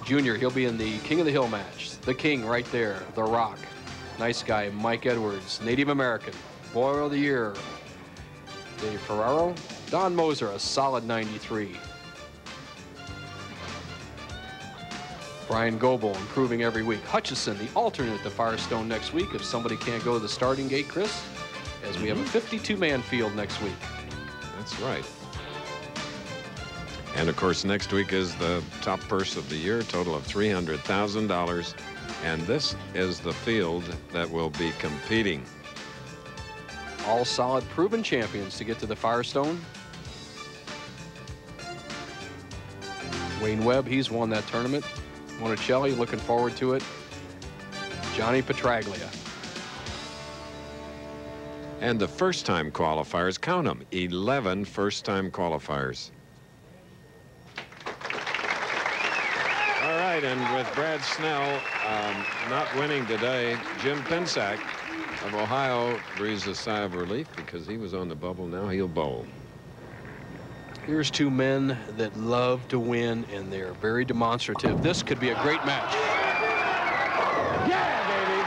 Jr., he'll be in the King of the Hill match. The King right there, The Rock. Nice guy, Mike Edwards, Native American. Boy of the Year, Dave Ferraro. Don Moser, a solid 93. Brian Goebel improving every week. Hutchison, the alternate to Firestone next week if somebody can't go to the starting gate, Chris, as we have a 52-man field next week. That's right. And of course, next week is the top purse of the year, total of $300,000. And this is the field that will be competing. All solid, proven champions to get to the Firestone. Wayne Webb, he's won that tournament. Monticelli, looking forward to it. Johnny Petraglia. And the first-time qualifiers, count them, 11 first-time qualifiers. All right, and with Brad Snell not winning today, Jim Pensack of Ohio breathes a sigh of relief because he was on the bubble. Now he'll bowl. Here's two men that love to win, and they're very demonstrative. This could be a great match. Yeah, baby.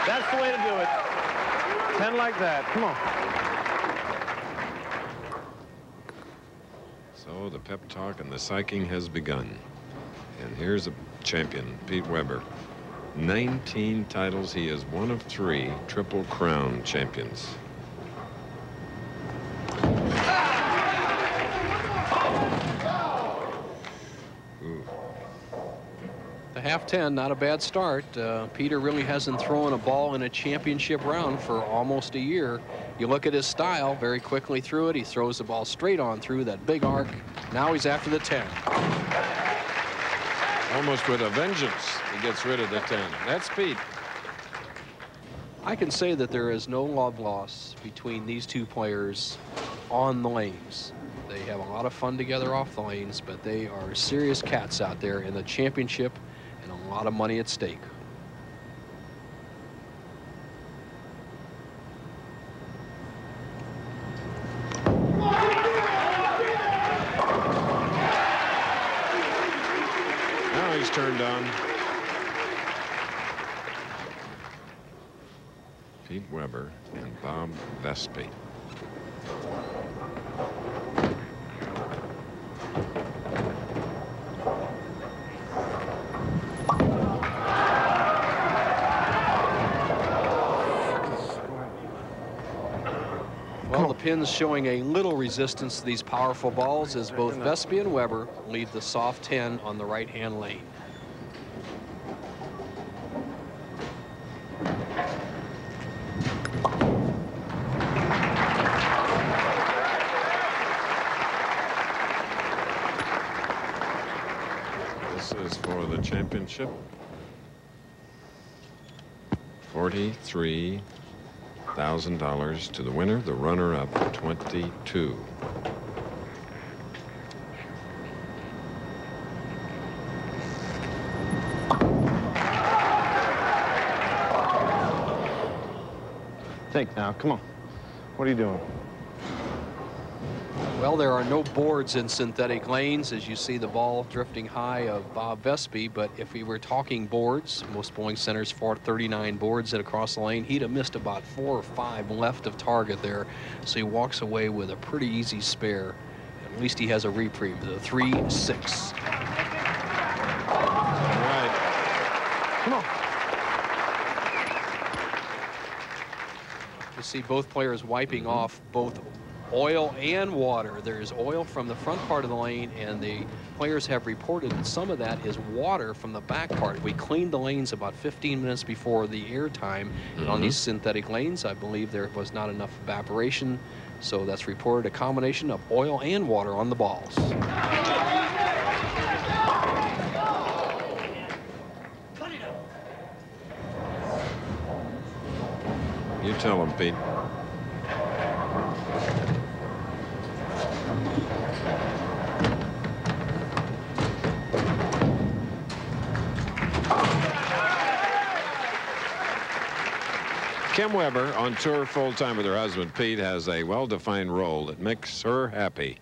That's the way to do it. 10 like that. Come on. So the pep talk and the psyching has begun. And here's a champion, Pete Weber. 19 titles. He is one of 3 Triple Crown champions. The half 10, not a bad start. Peter really hasn't thrown a ball in a championship round for almost a year. You look at his style, very quickly through it. He throws the ball straight on through that big arc. Now he's after the 10. Almost with a vengeance, he gets rid of the 10. That's Pete. I can say that there is no love lost between these two players on the lanes. They have a lot of fun together off the lanes, but they are serious cats out there in the championship and a lot of money at stake. Now he's turned on. Pete Weber and Bob Vespi. Well, the pin's showing a little resistance to these powerful balls as both Vespi and Weber leave the soft 10 on the right-hand lane. This is for the championship. $43,000 to the winner, the runner-up 22. Take now, come on. What are you doing? Well, there are no boards in synthetic lanes, as you see the ball drifting high of Bob Vespi, but if we were talking boards, most bowling centers 439 boards that across the lane, he'd have missed about 4 or 5 left of target there, so he walks away with a pretty easy spare. At least he has a reprieve, the 3-6. All right. Come on. You see both players wiping off both oil and water. There's oil from the front part of the lane, and the players have reported that some of that is water from the back part. We cleaned the lanes about 15 minutes before the air time, and on these synthetic lanes, I believe there was not enough evaporation, so that's reported a combination of oil and water on the balls. You tell him, Pete. Kim Weber, on tour full-time with her husband, Pete, has a well-defined role that makes her happy.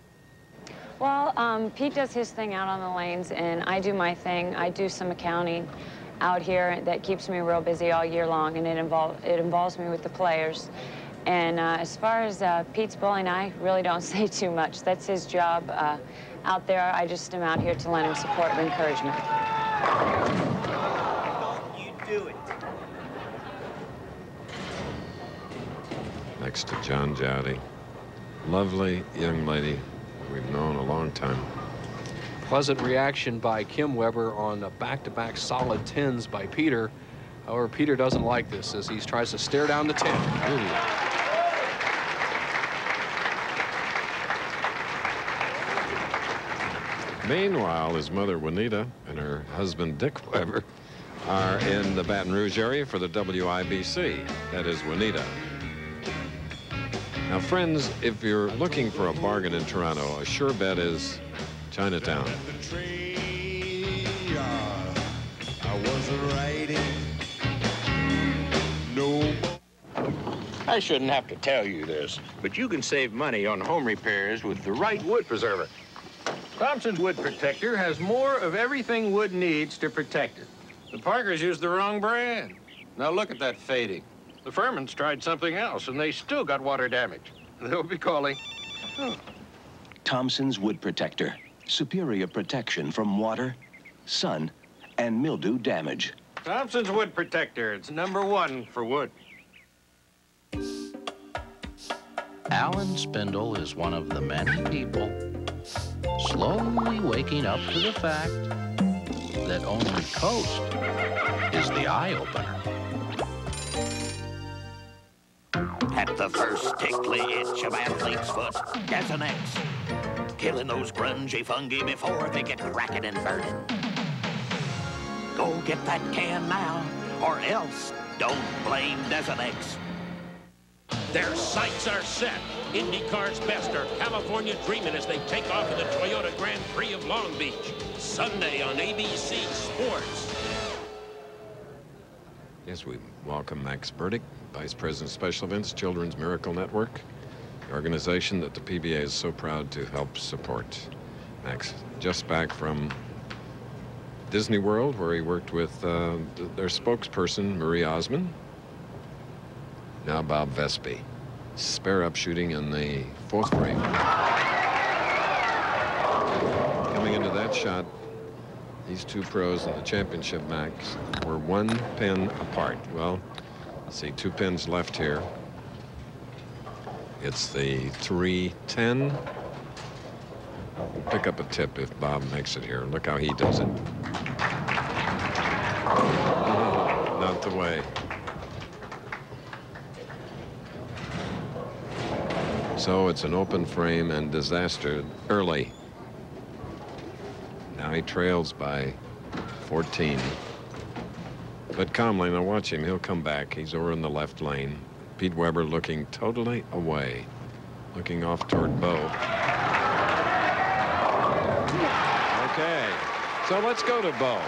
Well, Pete does his thing out on the lanes, and I do my thing. I do some accounting out here that keeps me real busy all year long, and it involves me with the players. And as far as Pete's bowling, I really don't say too much. That's his job out there. I just am out here to lend him support and encouragement. Don't you do it. Next to John Jowdy. Lovely young lady we've known a long time. Pleasant reaction by Kim Weber on a back-to-back solid 10s by Peter. However, Peter doesn't like this as he tries to stare down the 10. Ooh. Meanwhile, his mother, Juanita, and her husband, Dick Weber, are in the Baton Rouge area for the WIBC. That is Juanita. Now, friends, if you're looking for a bargain in Toronto, a sure bet is Chinatown. I shouldn't have to tell you this, but you can save money on home repairs with the right wood preserver. Thompson's Wood Protector has more of everything wood needs to protect it. The Parkers used the wrong brand. Now look at that fading. The Furmans tried something else, and they still got water damage. They'll be calling. Oh. Thompson's Wood Protector. Superior protection from water, sun, and mildew damage. Thompson's Wood Protector. It's #1 for wood. Alan Spindle is one of the many people slowly waking up to the fact that only coast is the eye-opener. At the first tickly itch of athlete's foot, Desonex. Killing those grungy fungi before they get cracking and burning. Go get that can now, or else don't blame Desonex. Their sights are set. IndyCar's best are California dreaming as they take off in the Toyota Grand Prix of Long Beach. Sunday on ABC Sports. Yes, we welcome Max Burdick, Vice President of Special Events, Children's Miracle Network, the organization that the PBA is so proud to help support. Max, just back from Disney World, where he worked with their spokesperson, Marie Osmond. Now Bob Vespi. Spare up shooting in the 4th frame. Coming into that shot, these two pros in the championship match were 1 pin apart. Well, let's see, 2 pins left here. It's the 3-10. Pick up a tip if Bob makes it here. Look how he does it. Not the way. So it's an open frame and disaster early. Now he trails by 14. But calmly, now watch him. He'll come back. He's over in the left lane. Pete Weber looking totally away. Looking off toward Bo. Okay. So let's go to Bo.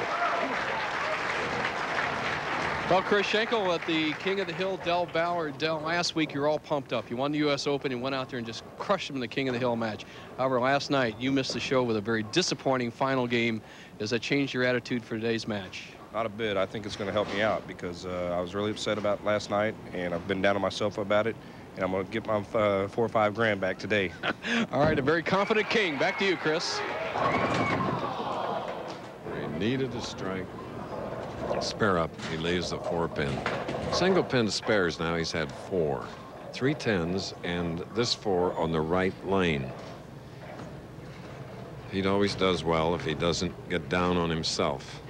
Well, Chris Schenkel at the King of the Hill, Del Ballard. Del, last week you were all pumped up. You won the U.S. Open. You went out there and just crushed him in the King of the Hill match. However, last night you missed the show with a very disappointing final game. Does that change your attitude for today's match? Not a bit. I think it's going to help me out because I was really upset about last night, and I've been down on myself about it, and I'm going to get my 4 or 5 grand back today. All right, a very confident King. Back to you, Chris. He needed a strike. Spare up. He leaves the 4 pin. Single pin spares now. He's had 4. 3 10s and this 4 on the right lane. He always does well if he doesn't get down on himself.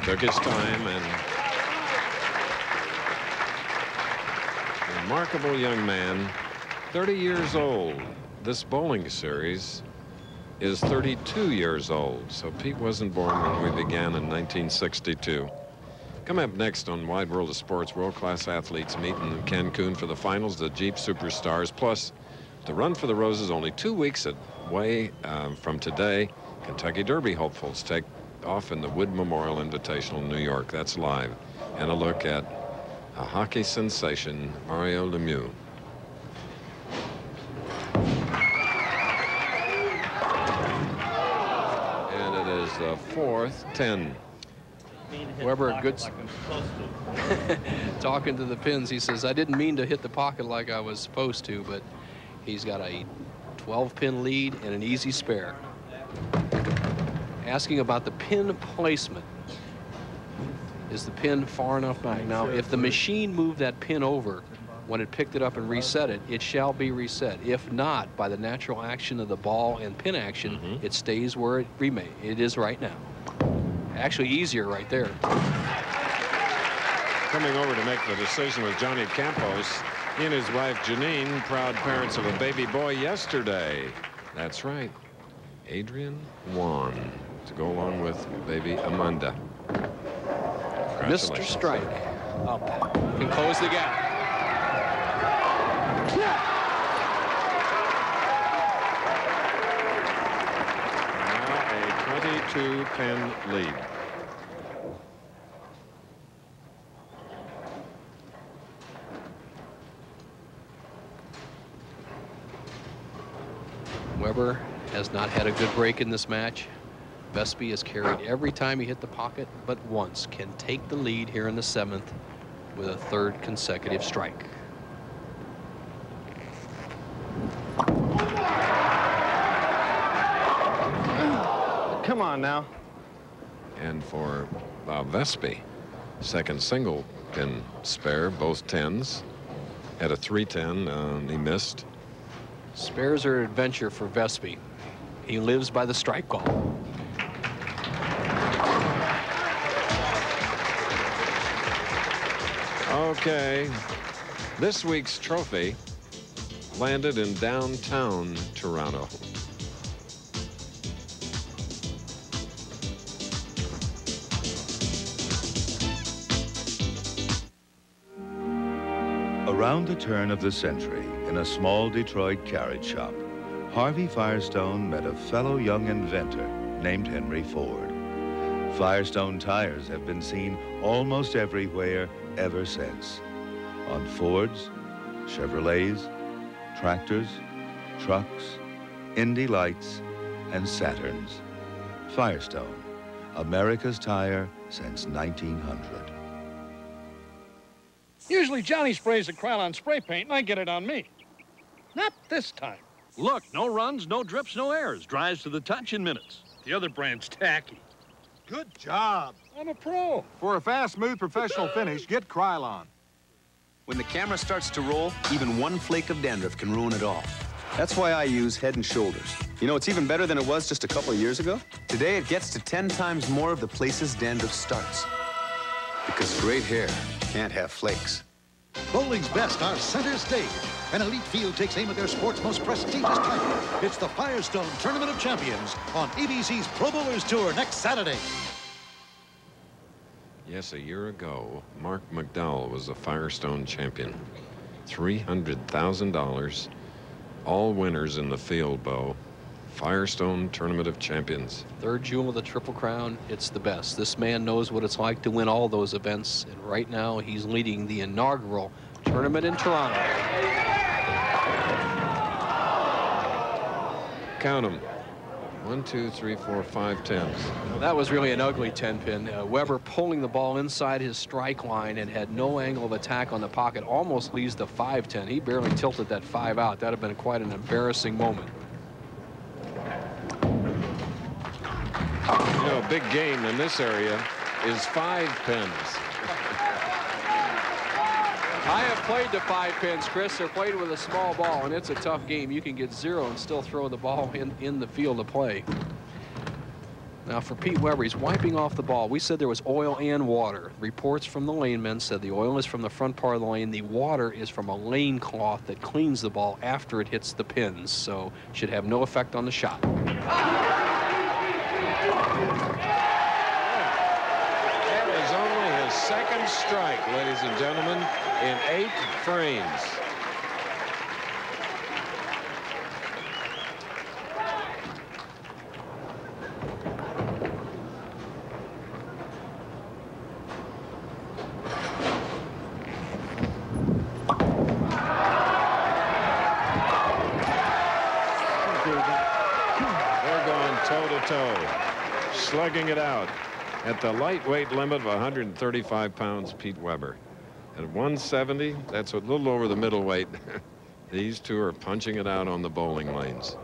Took his time and remarkable young man, 30 years old. This bowling series is 32 years old, so Pete wasn't born when we began in 1962. Coming up next on Wide World of Sports, world-class athletes meet in Cancun for the finals, the Jeep Superstars, plus the Run for the Roses only 2 weeks away from today. Kentucky Derby hopefuls take off in the Wood Memorial Invitational in New York. That's live. And a look at a hockey sensation, Mario Lemieux. And it is the 4th 10. Weber, good. Talking to the Pins, he says, I didn't mean to hit the pocket like I was supposed to, but he's got a 12-pin lead and an easy spare. Asking about the pin placement. Is the pin far enough back? Now, if the machine moved that pin over when it picked it up and reset it, it shall be reset. If not, by the natural action of the ball and pin action, it stays where it is right now. Actually easier right there. Coming over to make the decision was Johnny Campos. He and his wife Janine, proud parents of a baby boy yesterday. That's right, Adrian Juan, to go along with baby Amanda. Mr. Strike up, can close the gap. Now a 22-pin lead. Weber has not had a good break in this match. Vespi has carried every time he hit the pocket but once. Can take the lead here in the 7th with a 3rd consecutive strike. Come on now. And for Bob Vespi, 2nd single pin spare, both 10s. Had a 3-10, he missed. Spares are adventure for Vespi. He lives by the strike call. Okay, this week's trophy landed in downtown Toronto. Around the turn of the century, in a small Detroit carriage shop, Harvey Firestone met a fellow young inventor named Henry Ford. Firestone tires have been seen almost everywhere ever since. On Fords, Chevrolets, tractors, trucks, Indy Lights, and Saturns. Firestone, America's tire since 1900. Usually Johnny sprays the Krylon spray paint and I get it on me. Not this time. Look, no runs, no drips, no errors. Dries to the touch in minutes. The other brand's tacky. Good job. I'm a pro. For a fast, smooth, professional finish, get Krylon. When the camera starts to roll, even one flake of dandruff can ruin it all. That's why I use Head & Shoulders. You know, it's even better than it was just a couple of years ago. Today, it gets to 10 times more of the places dandruff starts. Because great hair can't have flakes. Bowling's best are center stage. An elite field takes aim at their sport's most prestigious title. It's the Firestone Tournament of Champions on ABC's Pro Bowlers Tour next Saturday. Yes, a year ago, Mark McDowell was a Firestone champion. $300,000, all winners in the field bow. Firestone Tournament of Champions. 3rd jewel of the Triple Crown. It's the best. This man knows what it's like to win all those events, and right now he's leading the inaugural tournament in Toronto. Count them. 1, 2, 3, 4, 5 10s. That was really an ugly 10-pin. Weber pulling the ball inside his strike line and had no angle of attack on the pocket. Almost leaves the 5-10. He barely tilted that 5 out. That'd have been quite an embarrassing moment. You know, a big game in this area is 5 pins. I have played the 5 pins, Chris. They're played with a small ball, and it's a tough game. You can get 0 and still throw the ball in the field of play. Now, for Pete Weber, he's wiping off the ball. We said there was oil and water. Reports from the lane men said the oil is from the front part of the lane. The water is from a lane cloth that cleans the ball after it hits the pins, so should have no effect on the shot. That is only his 2nd strike, ladies and gentlemen, in 8 frames. toe-to-toe, slugging it out at the lightweight limit of 135 pounds, Pete Weber. At 170, that's a little over the middleweight. These two are punching it out on the bowling lanes.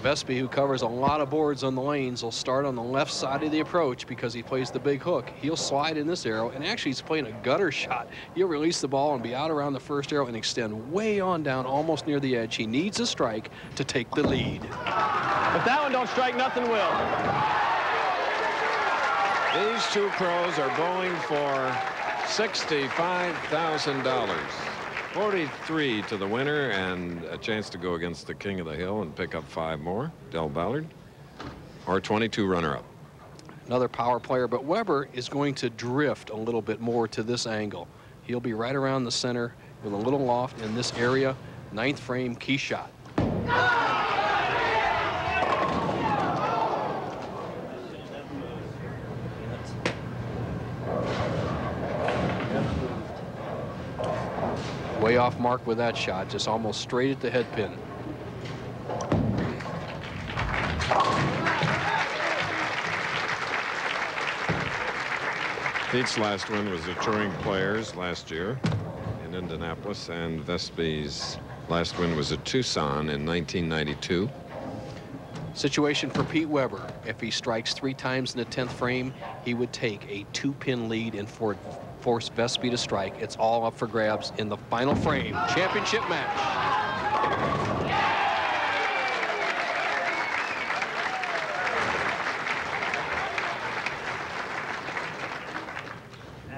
Vespi, who covers a lot of boards on the lanes, will start on the left side of the approach because he plays the big hook. He'll slide in this arrow, and actually he's playing a gutter shot. He'll release the ball and be out around the first arrow and extend way on down, almost near the edge. He needs a strike to take the lead. If that one don't strike, nothing will. These two pros are bowling for $65,000. 43 to the winner, and a chance to go against the King of the Hill and pick up 5 more, Del Ballard, or 22 runner-up. Another power player, but Weber is going to drift a little bit more to this angle. He'll be right around the center with a little loft in this area. 9th frame, key shot. Way off mark with that shot, just almost straight at the head pin. Pete's last win was the Touring Players last year in Indianapolis, and Vespi's last win was at Tucson in 1992. Situation for Pete Weber. If he strikes 3 times in the 10th frame, he would take a 2-pin lead and force Vespi to strike. It's all up for grabs in the final frame. Championship match.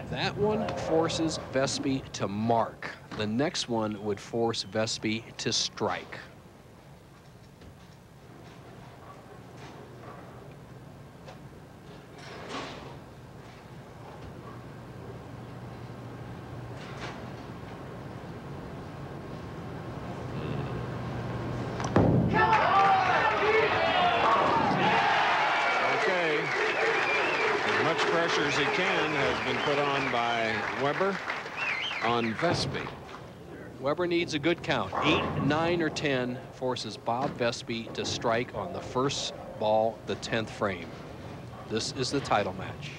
That one forces Vespi to mark. The next one would force Vespi to strike. As he can has been put on by Weber on Vespi. Weber needs a good count. 8, 9, or 10 forces Bob Vespi to strike on the first ball, the 10th frame. This is the title match.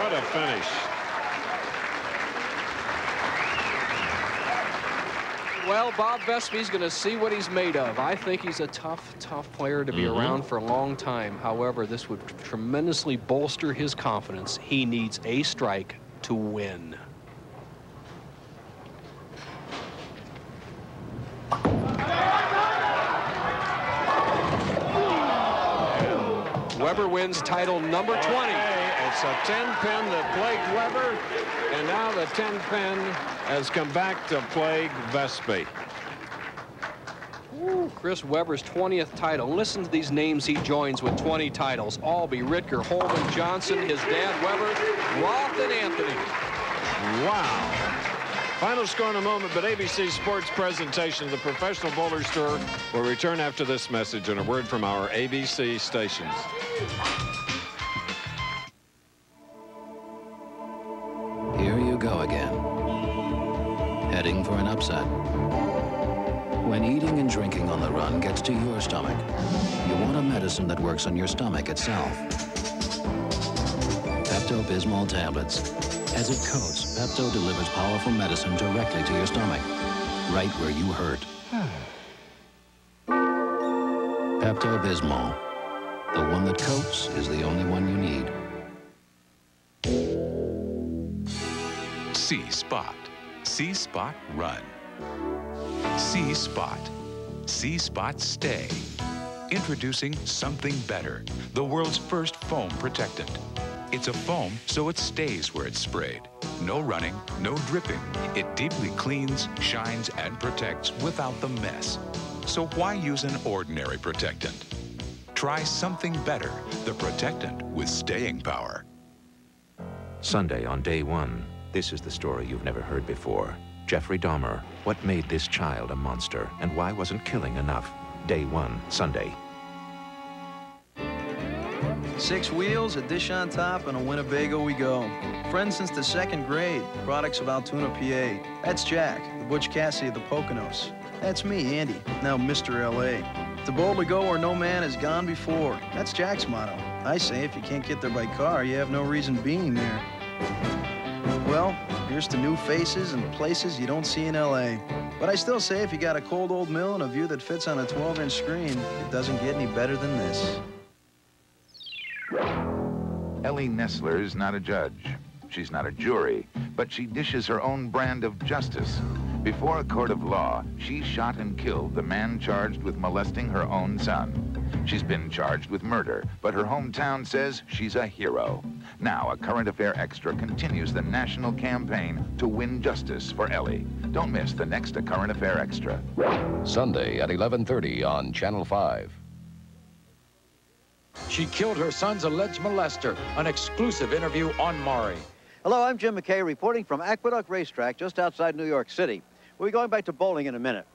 What a finish. Well, Bob Vespi's going to see what he's made of. I think he's a tough player to be around for a long time. However, this would tremendously bolster his confidence. He needs a strike to win. Weber wins title number 20. It's a 10-pin that plagued Weber, and now the 10-pin has come back to plague Vespi. Chris Weber's 20th title. Listen to these names he joins with 20 titles. Albee, Ritker, Holman, Johnson, his dad Weber, Roth, and Anthony. Wow. Final score in a moment, but ABC Sports presentation of the Professional Bowlers Tour will return after this message and a word from our ABC stations. Here you go again, heading for an upset. When eating and drinking on the run gets to your stomach, you want a medicine that works on your stomach itself. Pepto-Bismol tablets. As it coats, Pepto delivers powerful medicine directly to your stomach, right where you hurt. Pepto-Bismol. The one that coats is the only one you need. C-Spot. C-Spot Run. C-Spot. C-Spot Stay. Introducing something better, the world's first foam protectant. It's a foam so it stays where it's sprayed. No running, no dripping. It deeply cleans, shines, and protects without the mess. So why use an ordinary protectant? Try something better, the protectant with staying power. Sunday on Day One. This is the story you've never heard before. Jeffrey Dahmer. What made this child a monster, and why wasn't killing enough? Day One, Sunday. 6 wheels, a dish on top, and a Winnebago we go. Friends since the 2nd grade. Products of Altoona, PA. That's Jack, the Butch Cassidy of the Poconos. That's me, Andy, now Mr. L.A. To boldly go where no man has gone before. That's Jack's motto. I say if you can't get there by car, you have no reason being there. Well, here's to new faces and places you don't see in L.A. But I still say if you got a cold old mill and a view that fits on a 12-inch screen, it doesn't get any better than this. Ellie Nessler is not a judge. She's not a jury, but she dishes her own brand of justice. Before a court of law, she shot and killed the man charged with molesting her own son. She's been charged with murder, but her hometown says she's a hero. Now, a Current Affair Extra continues the national campaign to win justice for Ellie. Don't miss the next A Current Affair Extra. Sunday at 11:30 on Channel 5. She killed her son's alleged molester. An exclusive interview on Maury. Hello, I'm Jim McKay reporting from Aqueduct Racetrack just outside New York City. We'll be going back to bowling in a minute.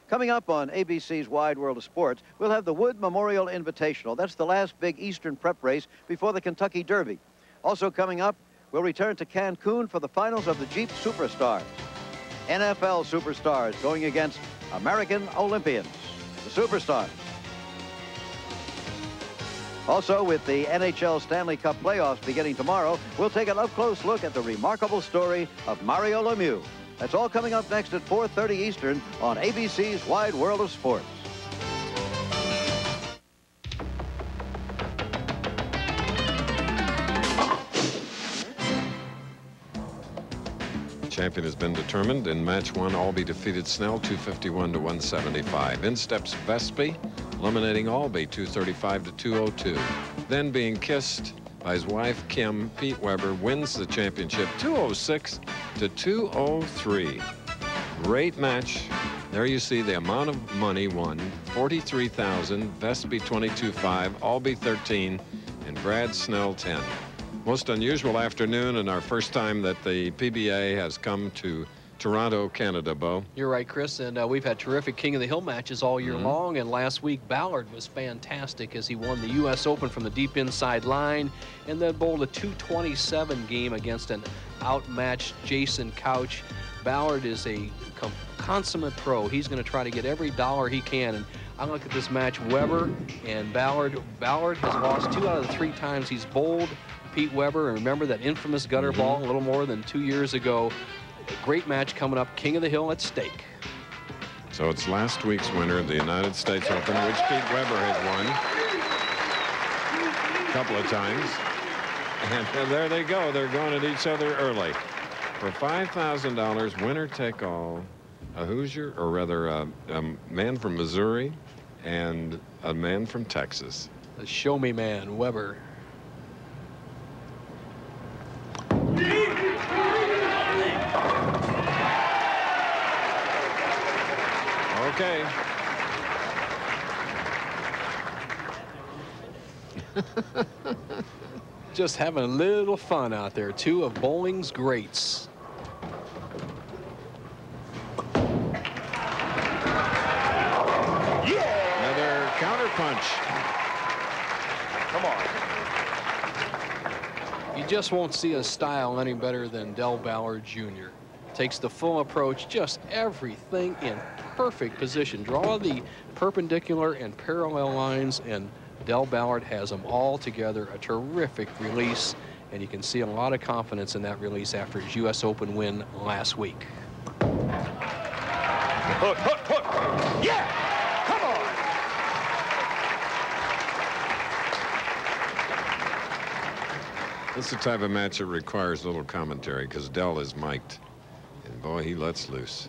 Coming up on ABC's Wide World of Sports, we'll have the Wood Memorial Invitational. That's the last big Eastern prep race before the Kentucky Derby. Also coming up, we'll return to Cancun for the finals of the Jeep Superstars. NFL Superstars going against American Olympians, the Superstars. Also, with the NHL Stanley Cup playoffs beginning tomorrow, we'll take an up-close look at the remarkable story of Mario Lemieux. That's all coming up next at 4:30 Eastern on ABC's Wide World of Sports. Champion has been determined. In match 1, Albee defeated Snell 251 to 175. In steps Vespi, eliminating Albee 235 to 202. Then being kissed by his wife Kim, Pete Weber wins the championship 206 to 203. Great match. There you see the amount of money won: $43,000, Vespi 22.5, Albee 13, and Brad Snell 10. Most unusual afternoon, and our first time that the PBA has come to Toronto, Canada, Bo. You're right, Chris, and we've had terrific King of the Hill matches all year long, and last week Ballard was fantastic as he won the U.S. Open from the deep inside line and then bowled a 227 game against an outmatched Jason Couch. Ballard is a consummate pro. He's going to try to get every dollar he can, and I look at this match, Weber and Ballard. Ballard has lost 2 out of the 3 times he's bowled Pete Weber, and remember that infamous gutter ball a little more than 2 years ago. A great match coming up, King of the Hill at stake. So it's last week's winner of the United States Open, which Pete Weber has won a couple of times. And there they go. They're going at each other early. For $5,000, winner take all, a Hoosier, or rather a man from Missouri and a man from Texas. The show me man, Weber. Okay. Just having a little fun out there. 2 of bowling's greats. Another counter punch. Come on. You just won't see a style any better than Del Ballard Jr. Takes the full approach, just everything in perfect position. Draw the perpendicular and parallel lines, and Del Ballard has them all together. A terrific release, and you can see a lot of confidence in that release after his U.S. Open win last week. Hook, hook, hook. Yeah! Come on! This is the type of match that requires little commentary because Del is mic'd. And boy, he lets loose.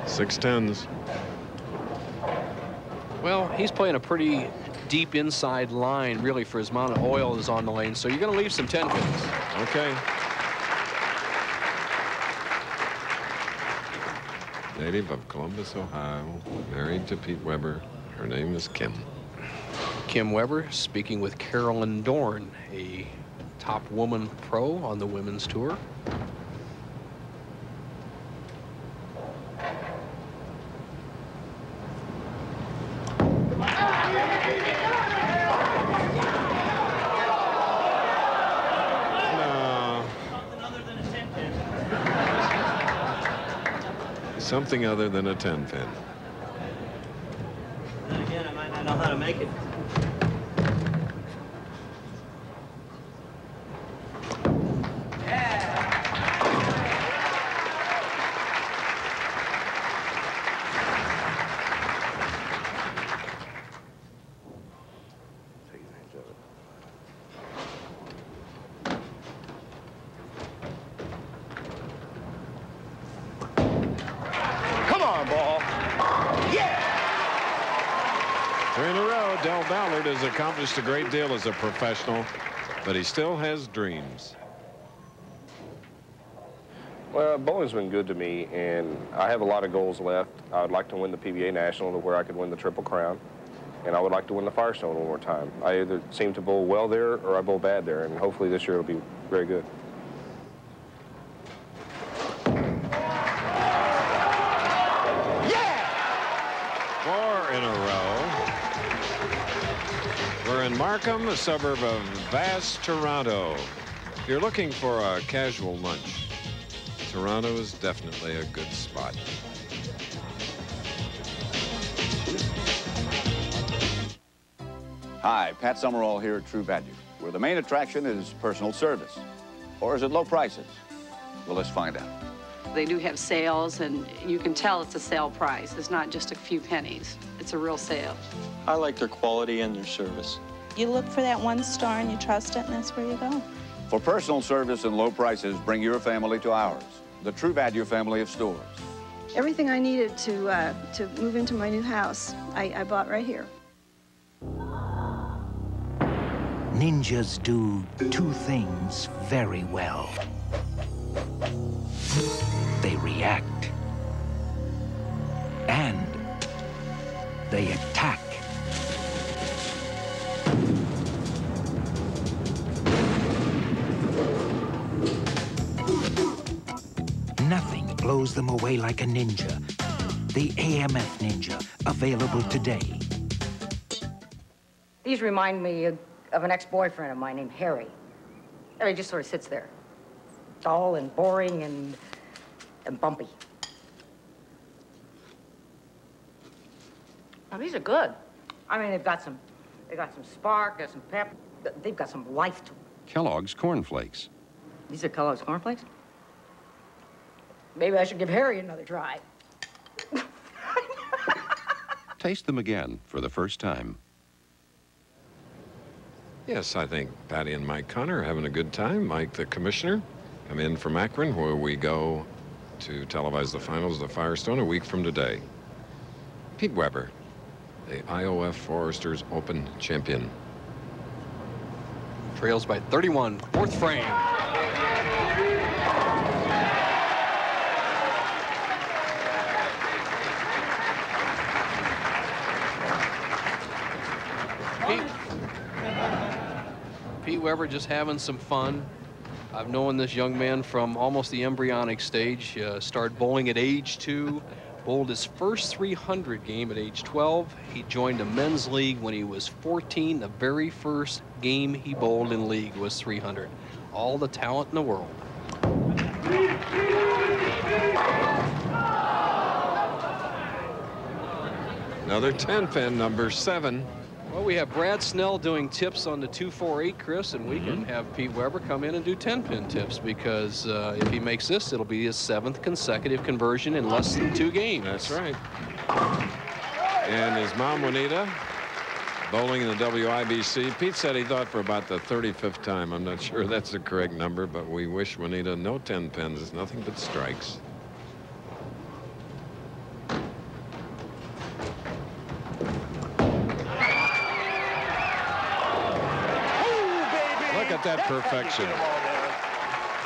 Six tens. Well, he's playing a pretty deep inside line, really, for his amount of oil that's on the lane. So you're going to leave some 10 pins. Okay. Native of Columbus, Ohio, married to Pete Weber. Her name is Kim. Kim Weber speaking with Carolyn Dorn, a top woman pro on the women's tour. Something other than a 10 pin. Then again, I might not know how to make it. Has accomplished a great deal as a professional, but he still has dreams. Well, bowling's been good to me, and I have a lot of goals left. I would like to win the PBA National to where I could win the Triple Crown, and I would like to win the Firestone one more time. I either seem to bowl well there or I bowl bad there, and hopefully this year it'll be very good. In Markham, a suburb of vast Toronto. If you're looking for a casual lunch, Toronto is definitely a good spot. Hi, Pat Summerall here at True Value, where the main attraction is personal service. Or is it low prices? Well, let's find out. They do have sales, and you can tell it's a sale price. It's not just a few pennies. It's a real sale. I like their quality and their service. You look for that one star and you trust it, and that's where you go. For personal service and low prices, bring your family to ours, the True Value family of stores. Everything I needed to move into my new house, I bought right here. Ninjas do two things very well. They react, and they attack. Nothing blows them away like a ninja. The AMF Ninja, available today. These remind me of an ex-boyfriend of mine named Harry. He just sort of sits there, dull and boring and bumpy. Now, these are good. I mean, they've got some spark, got some pep. They've got some life to them. Kellogg's Corn Flakes. These are Kellogg's Corn Flakes? Maybe I should give Harry another try. Taste them again for the first time. Yes, I think Patty and Mike Connor are having a good time. Mike, the commissioner, come in from Akron, where we go to televise the finals of the Firestone a week from today. Pete Weber, the IOF Foresters Open champion. Trails by 31, fourth frame. Pete Weber just having some fun. I've known this young man from almost the embryonic stage. Started bowling at age 2, bowled his first 300 game at age 12. He joined a men's league when he was 14. The very first game he bowled in league was 300. All the talent in the world. Another 10-pin, number 7. Well, we have Brad Snell doing tips on the 2-4-8, Chris, and we can have Pete Weber come in and do 10-pin tips, because if he makes this, it'll be his 7th consecutive conversion in less than 2 games. That's right. And his mom, Juanita, bowling in the WIBC. Pete said he thought for about the 35th time. I'm not sure that's the correct number, but we wish Juanita no 10 pins. It's nothing but strikes. Look at that perfection.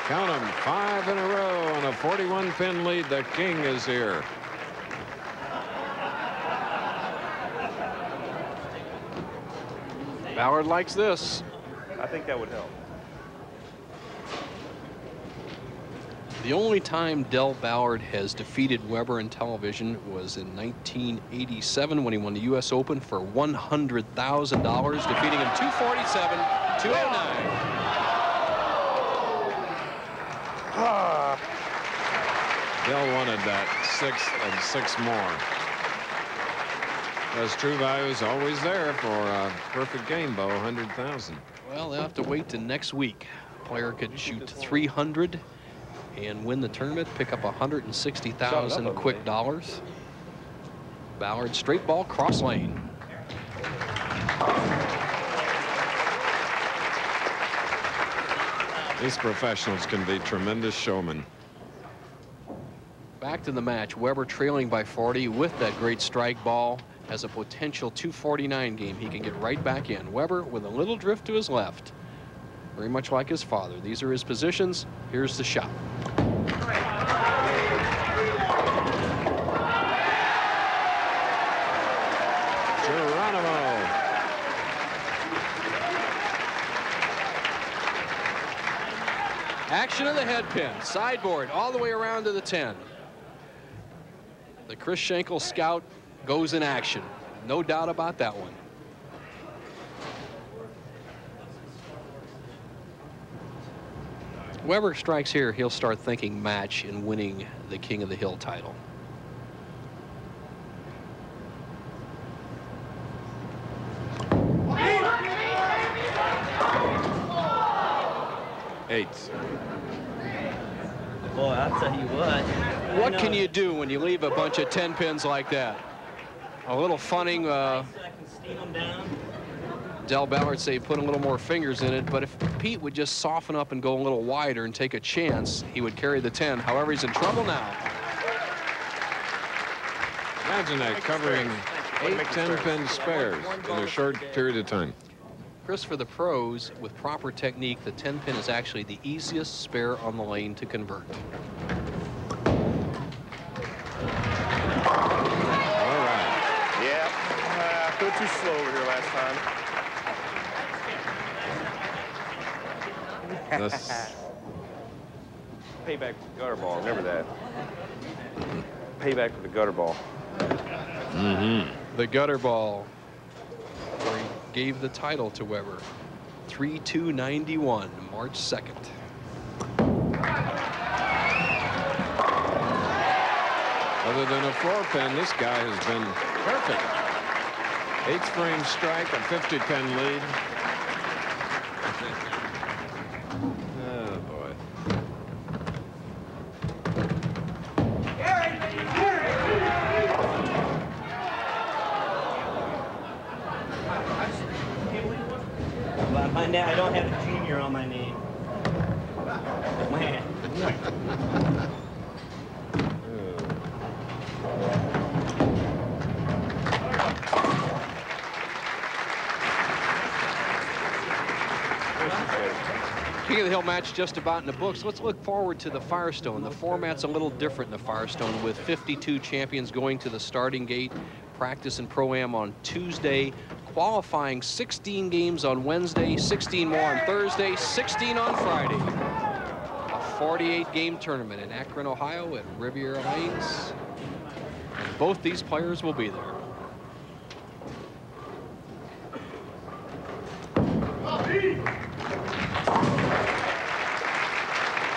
Count them, 5 in a row on a 41-pin lead. The king is here. Ballard likes this. I think that would help. The only time Del Ballard has defeated Weber in television was in 1987 when he won the U.S. Open for $100,000, defeating him 247, 209. Del wanted that 6 and 6 more. Because True Value is always there for a perfect game, Bo, 100,000. Well, they'll have to wait till next week. Player could shoot 300 and win the tournament, pick up 160,000 quick dollars. Ballard straight ball, cross lane. These professionals can be tremendous showmen. Back to the match. Weber trailing by 40 with that great strike ball. Has a potential 249 game. He can get right back in. Weber with a little drift to his left. Very much like his father. These are his positions. Here's the shot. Geronimo. Action of the head pin. Sideboard all the way around to the 10. The Chris Schenkel scout goes in action. No doubt about that one. Weber strikes here, he'll start thinking match and winning the King of the Hill title. Eight. Boy, I'll tell you what. What can you do when you leave a bunch of 10 pins like that? A little funning. Del Ballard say put a little more fingers in it, but if Pete would just soften up and go a little wider and take a chance, he would carry the 10. However, he's in trouble now. Imagine that, covering 8 10-pin spares in a short period of time. Chris, for the pros, with proper technique, the 10-pin is actually the easiest spare on the lane to convert. All right. Yeah, I flew too slow over here last time. Payback for the gutter ball, remember that. Payback for the gutter ball. The gutter ball, where he gave the title to Weber. 3-2-91, March 2nd. Other than a 4-pin, this guy has been perfect. 8th frame strike, a 50-pin lead. Oh, boy. Well, I find out I don't have a junior on my name. Man. King of the Hill match just about in the books. Let's look forward to the Firestone. The format's a little different in the Firestone, with 52 champions going to the starting gate. Practice and Pro-Am on Tuesday. Qualifying 16 games on Wednesday, 16 more on Thursday, 16 on Friday. A 48-game tournament in Akron, Ohio at Riviera Lanes. And both these players will be there.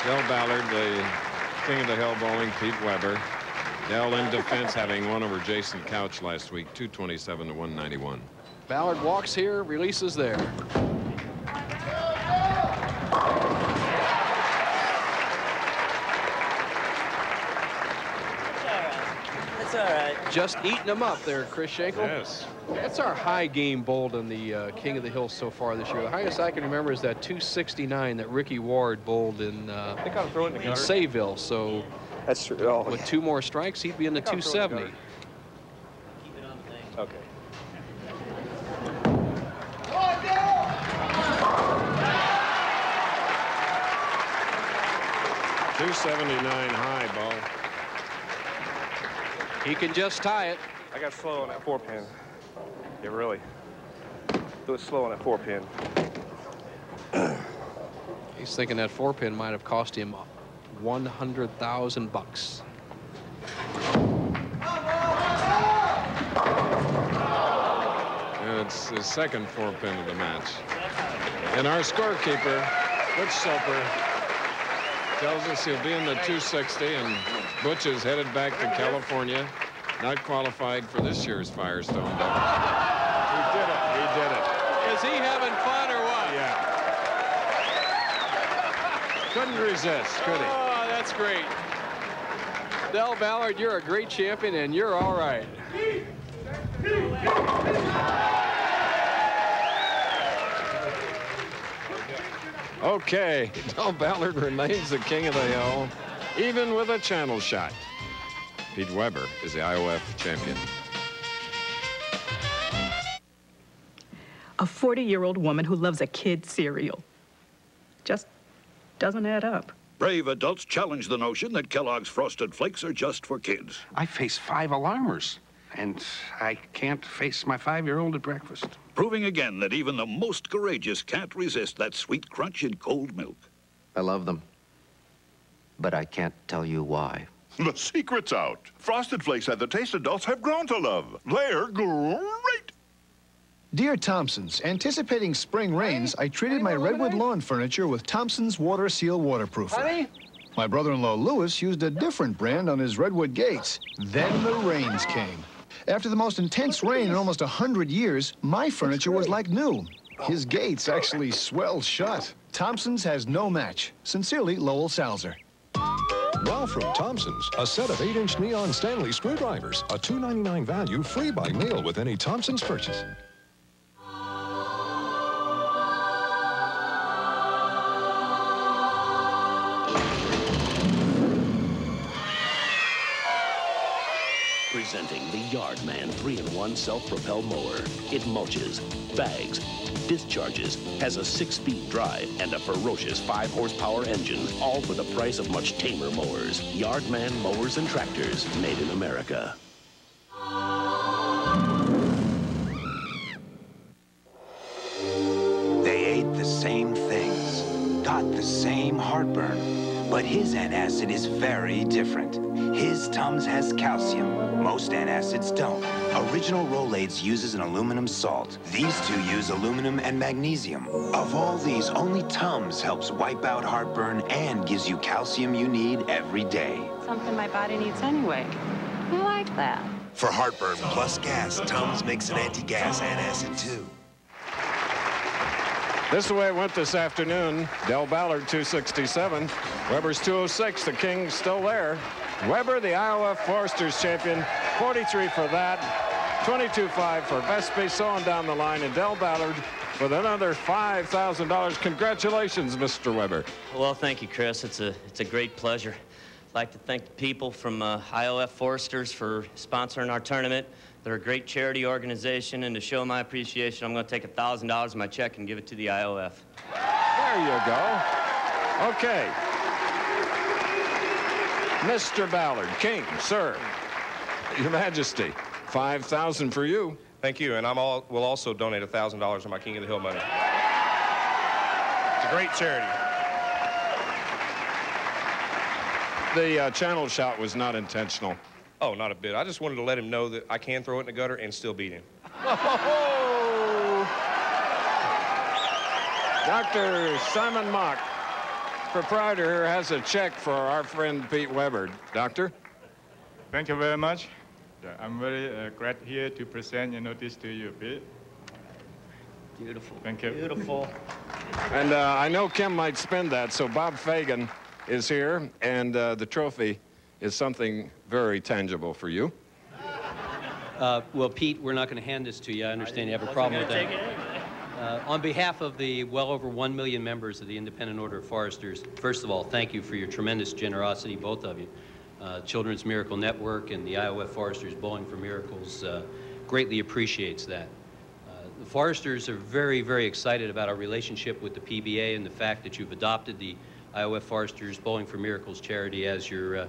Del Ballard, the King of the Hill bowling, Pete Weber. Del in defense, having won over Jason Couch last week, 227 to 191. Ballard walks here, releases there. That's all right. Just eating them up there, Chris Schenkel. Yes. That's our high game bowled in the King of the Hill so far this year. The highest I can remember is that 269 that Ricky Ward bowled in Sayville. So that's true. Oh, with 2 more strikes, he'd be in the 270. Okay. .279 high ball. He can just tie it. I got slow on that 4-pin. Yeah, really. Do it slow on that 4-pin. He's thinking that 4-pin might have cost him $100,000. It's his second 4-pin of the match. And our scorekeeper, Butch Soper, tells us he'll be in the 260, and Butch is headed back to California, not qualified for this year's Firestone Doubles. He did it. He did it. Is he having fun or what? Yeah. Couldn't resist, could he? Oh, that's great. Del Ballard, you're a great champion, and you're all right. Okay, Del Ballard remains the king of the hill, even with a channel shot. Pete Weber is the IOF champion. A 40-year-old woman who loves a kid cereal. Just doesn't add up. Brave adults challenge the notion that Kellogg's Frosted Flakes are just for kids. I face 5 alarmers, and I can't face my 5-year-old at breakfast. Proving again that even the most courageous can't resist that sweet crunch in cold milk. I love them, but I can't tell you why. The secret's out. Frosted Flakes have the taste adults have grown to love. They're great. Dear Thompsons, anticipating spring rains, I treated my redwood lawn furniture with Thompson's Water Seal waterproofing. Honey? My brother-in-law Louis used a different brand on his redwood gates. Then the rains came. After the most intense rain in almost 100 years, my furniture was like new. His gates actually swelled shut. Thompson's has no match. Sincerely, Lowell Salzer. Now from Thompson's, a set of 8-inch neon Stanley screwdrivers, a $2.99 value, free by mail with any Thompson's purchase. Presenting the Yardman 3-in-1 self-propelled mower. It mulches, bags, discharges, has a 6-speed drive, and a ferocious 5-horsepower engine, all for the price of much tamer mowers. Yardman Mowers and Tractors, made in America. They ate the same things, got the same heartburn, but his antacid is very different. His Tums has calcium. Most antacids don't. Original Rolaids uses an aluminum salt. These two use aluminum and magnesium. Of all these, only Tums helps wipe out heartburn and gives you calcium you need every day. Something my body needs anyway. I like that. For heartburn plus gas, Tums makes an anti-gas antacid too. This is the way it went this afternoon. Del Ballard, 267. Weber's 206. The King's still there. Weber, the IOF Foresters champion, 43 for that, 22.5 for Vespi, so on down the line, and Del Ballard with another $5,000. Congratulations, Mr. Weber. Well, thank you, Chris. It's a great pleasure. I'd like to thank the people from IOF Foresters for sponsoring our tournament. They're a great charity organization, and to show my appreciation, I'm going to take $1,000 of my check and give it to the IOF. There you go. Okay. Mr. Ballard, King, sir, Your Majesty, $5,000 for you. Thank you, and will also donate $1,000 of my King of the Hill money. It's a great charity. The channel shot was not intentional. Oh, not a bit. I just wanted to let him know that I can throw it in the gutter and still beat him. Dr. Simon Mock, proprietor here, has a check for our friend Pete Weber. Doctor? Thank you very much. I'm very glad here to present your notice to you, Pete. Beautiful. Thank you. Beautiful. And I know Kim might spend that, so Bob Fagan is here, and the trophy is something very tangible for you. Well, Pete, we're not going to hand this to you. I understand you have a problem with that. On behalf of the well over 1 million members of the Independent Order of Foresters, first of all, thank you for your tremendous generosity, both of you. Children's Miracle Network and the IOF Foresters Bowling for Miracles greatly appreciates that. The Foresters are very, very excited about our relationship with the PBA and the fact that you've adopted the IOF Foresters Bowling for Miracles charity as your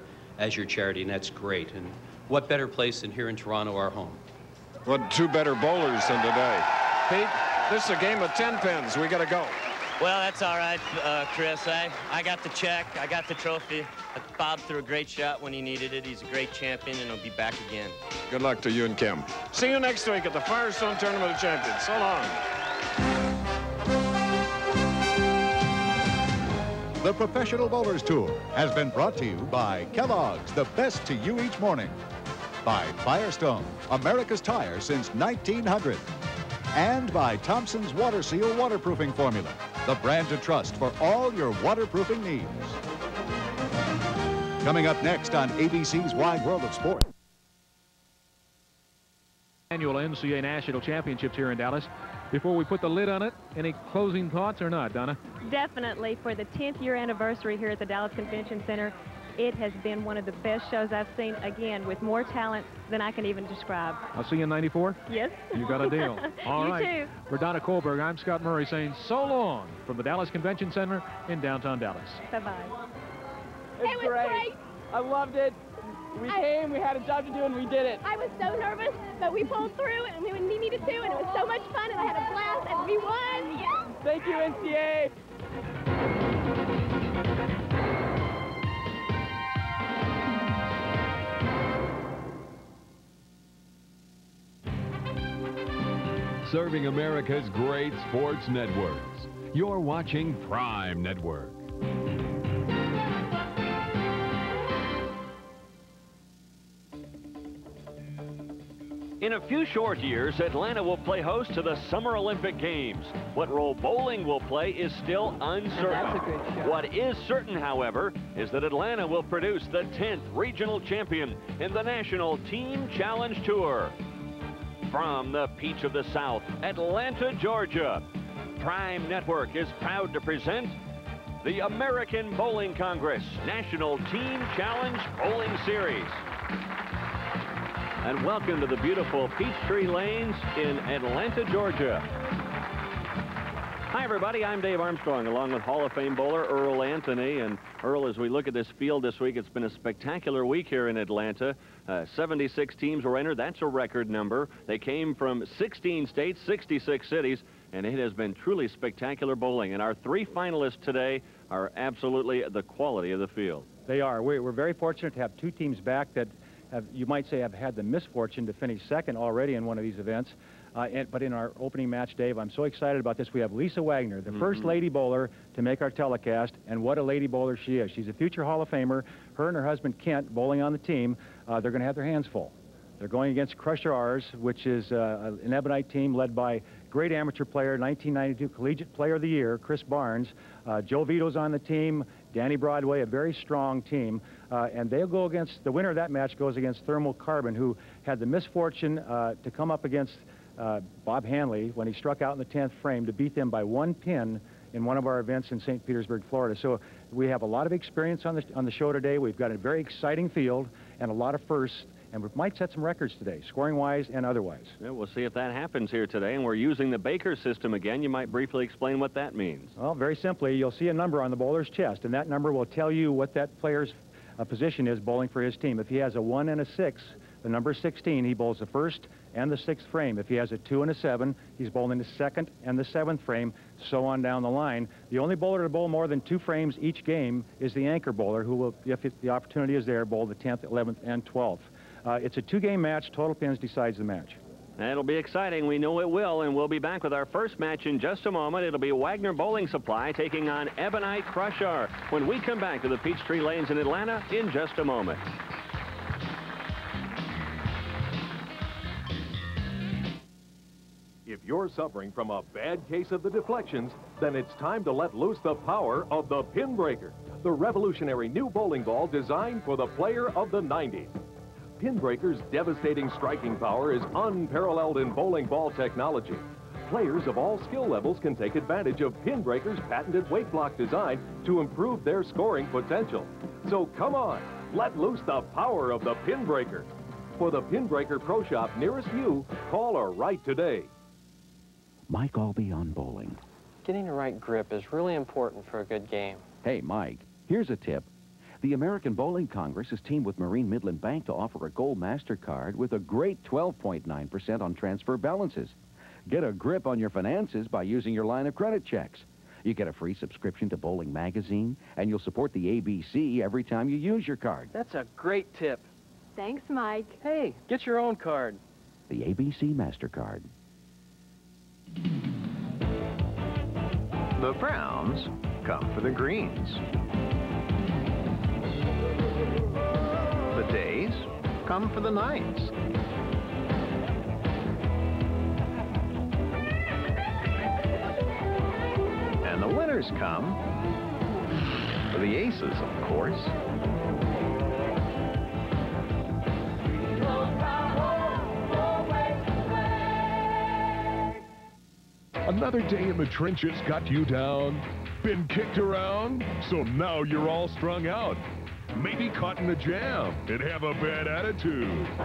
charity, and that's great. And what better place than here in Toronto, our home? What two better bowlers than today? Pete? This is a game of 10 pins. We got to go. Well, that's all right, Chris. I got the check. I got the trophy. Bob threw a great shot when he needed it. He's a great champion, and he'll be back again. Good luck to you and Kim. See you next week at the Firestone Tournament of Champions. So long. The Professional Bowlers Tour has been brought to you by Kellogg's, the best to you each morning. By Firestone, America's tire since 1900. And by Thompson's Water Seal waterproofing formula, the brand to trust for all your waterproofing needs. Coming up next on ABC's Wide World of Sport. Annual NCAA National Championships here in Dallas. Before we put the lid on it, any closing thoughts or not, Donna? Definitely. For the 10th year anniversary here at the Dallas Convention Center, it has been one of the best shows I've seen, again, with more talent than I can even describe. I'll see you in 94? Yes. You got a deal. All right. You too. For Donna Kohlberg, I'm Scott Murray saying so long from the Dallas Convention Center in downtown Dallas. Bye-bye. It was great. I loved it. We came, we had a job to do, and we did it. I was so nervous, but we pulled through, and we needed to, and it was so much fun, and I had a blast, and we won. Yes. Thank you, NCAA. Serving America's great sports networks. You're watching Prime Network. In a few short years, Atlanta will play host to the Summer Olympic Games. What role bowling will play is still uncertain. That's a good shot. What is certain, however, is that Atlanta will produce the 10th regional champion in the National Team Challenge Tour. From the Peach of the South, Atlanta, Georgia, Prime Network is proud to present the American Bowling Congress National Team Challenge Bowling Series. And welcome to the beautiful Peachtree Lanes in Atlanta, Georgia. Hi, everybody. I'm Dave Armstrong, along with Hall of Fame bowler Earl Anthony. And Earl, as we look at this field this week, it's been a spectacular week here in Atlanta. 76 teams were entered. That's a record number. They came from 16 states, 66 cities, and it has been truly spectacular bowling. And our three finalists today are absolutely the quality of the field. They are. We're very fortunate to have two teams back that you might say have had the misfortune to finish second already in one of these events. But in our opening match, Dave, I'm so excited about this. We have Lisa Wagner, the first lady bowler to make our telecast, and what a lady bowler she is. She's a future Hall of Famer. Her and her husband, Kent, bowling on the team, they're going to have their hands full. They're going against Crusher Ours, which is an Ebonite team led by great amateur player, 1992 Collegiate Player of the Year, Chris Barnes. Joe Vito's on the team, Danny Broadway, a very strong team. And they'll go against, the winner of that match goes against Thermal Carbon, who had the misfortune to come up against Bob Hanley when he struck out in the 10th frame to beat them by one pin in one of our events in St. Petersburg, Florida. So we have a lot of experience on the show today. We've got a very exciting field and a lot of firsts. And we might set some records today, scoring-wise and otherwise. Yeah, we'll see if that happens here today. And we're using the Baker system again. You might briefly explain what that means. Well, very simply, you'll see a number on the bowler's chest, and that number will tell you what that player's position is bowling for his team. If he has a 1 and a 6, the number 16, he bowls the first and the 6th frame. If he has a 2 and a 7, he's bowling the 2nd and the 7th frame, so on down the line. The only bowler to bowl more than 2 frames each game is the anchor bowler, who will, if the opportunity is there, bowl the 10th, 11th, and 12th. It's a 2-game match. Total pins decides the match. That'll be exciting. We know it will, and we'll be back with our first match in just a moment. It'll be Wagner Bowling Supply taking on Ebonite Crusher when we come back to the Peachtree Lanes in Atlanta in just a moment. If you're suffering from a bad case of the deflections, then it's time to let loose the power of the Pin Breaker, the revolutionary new bowling ball designed for the player of the 90s. Pin Breaker's devastating striking power is unparalleled in bowling ball technology. Players of all skill levels can take advantage of Pin Breaker's patented weight block design to improve their scoring potential. So come on, let loose the power of the Pin Breaker. For the Pin Breaker Pro Shop nearest you, call or write today. Mike Albee on bowling. Getting the right grip is really important for a good game. Hey, Mike, here's a tip. The American Bowling Congress has teamed with Marine Midland Bank to offer a Gold MasterCard with a great 12.9% on transfer balances. Get a grip on your finances by using your line of credit checks. You get a free subscription to Bowling Magazine, and you'll support the ABC every time you use your card. That's a great tip. Thanks, Mike. Hey, get your own card. The ABC MasterCard. The Browns come for the greens. The days come for the nights. And the winners come for the aces, of course. Another day in the trenches got you down? Been kicked around? So now you're all strung out. Maybe caught in a jam and have a bad attitude.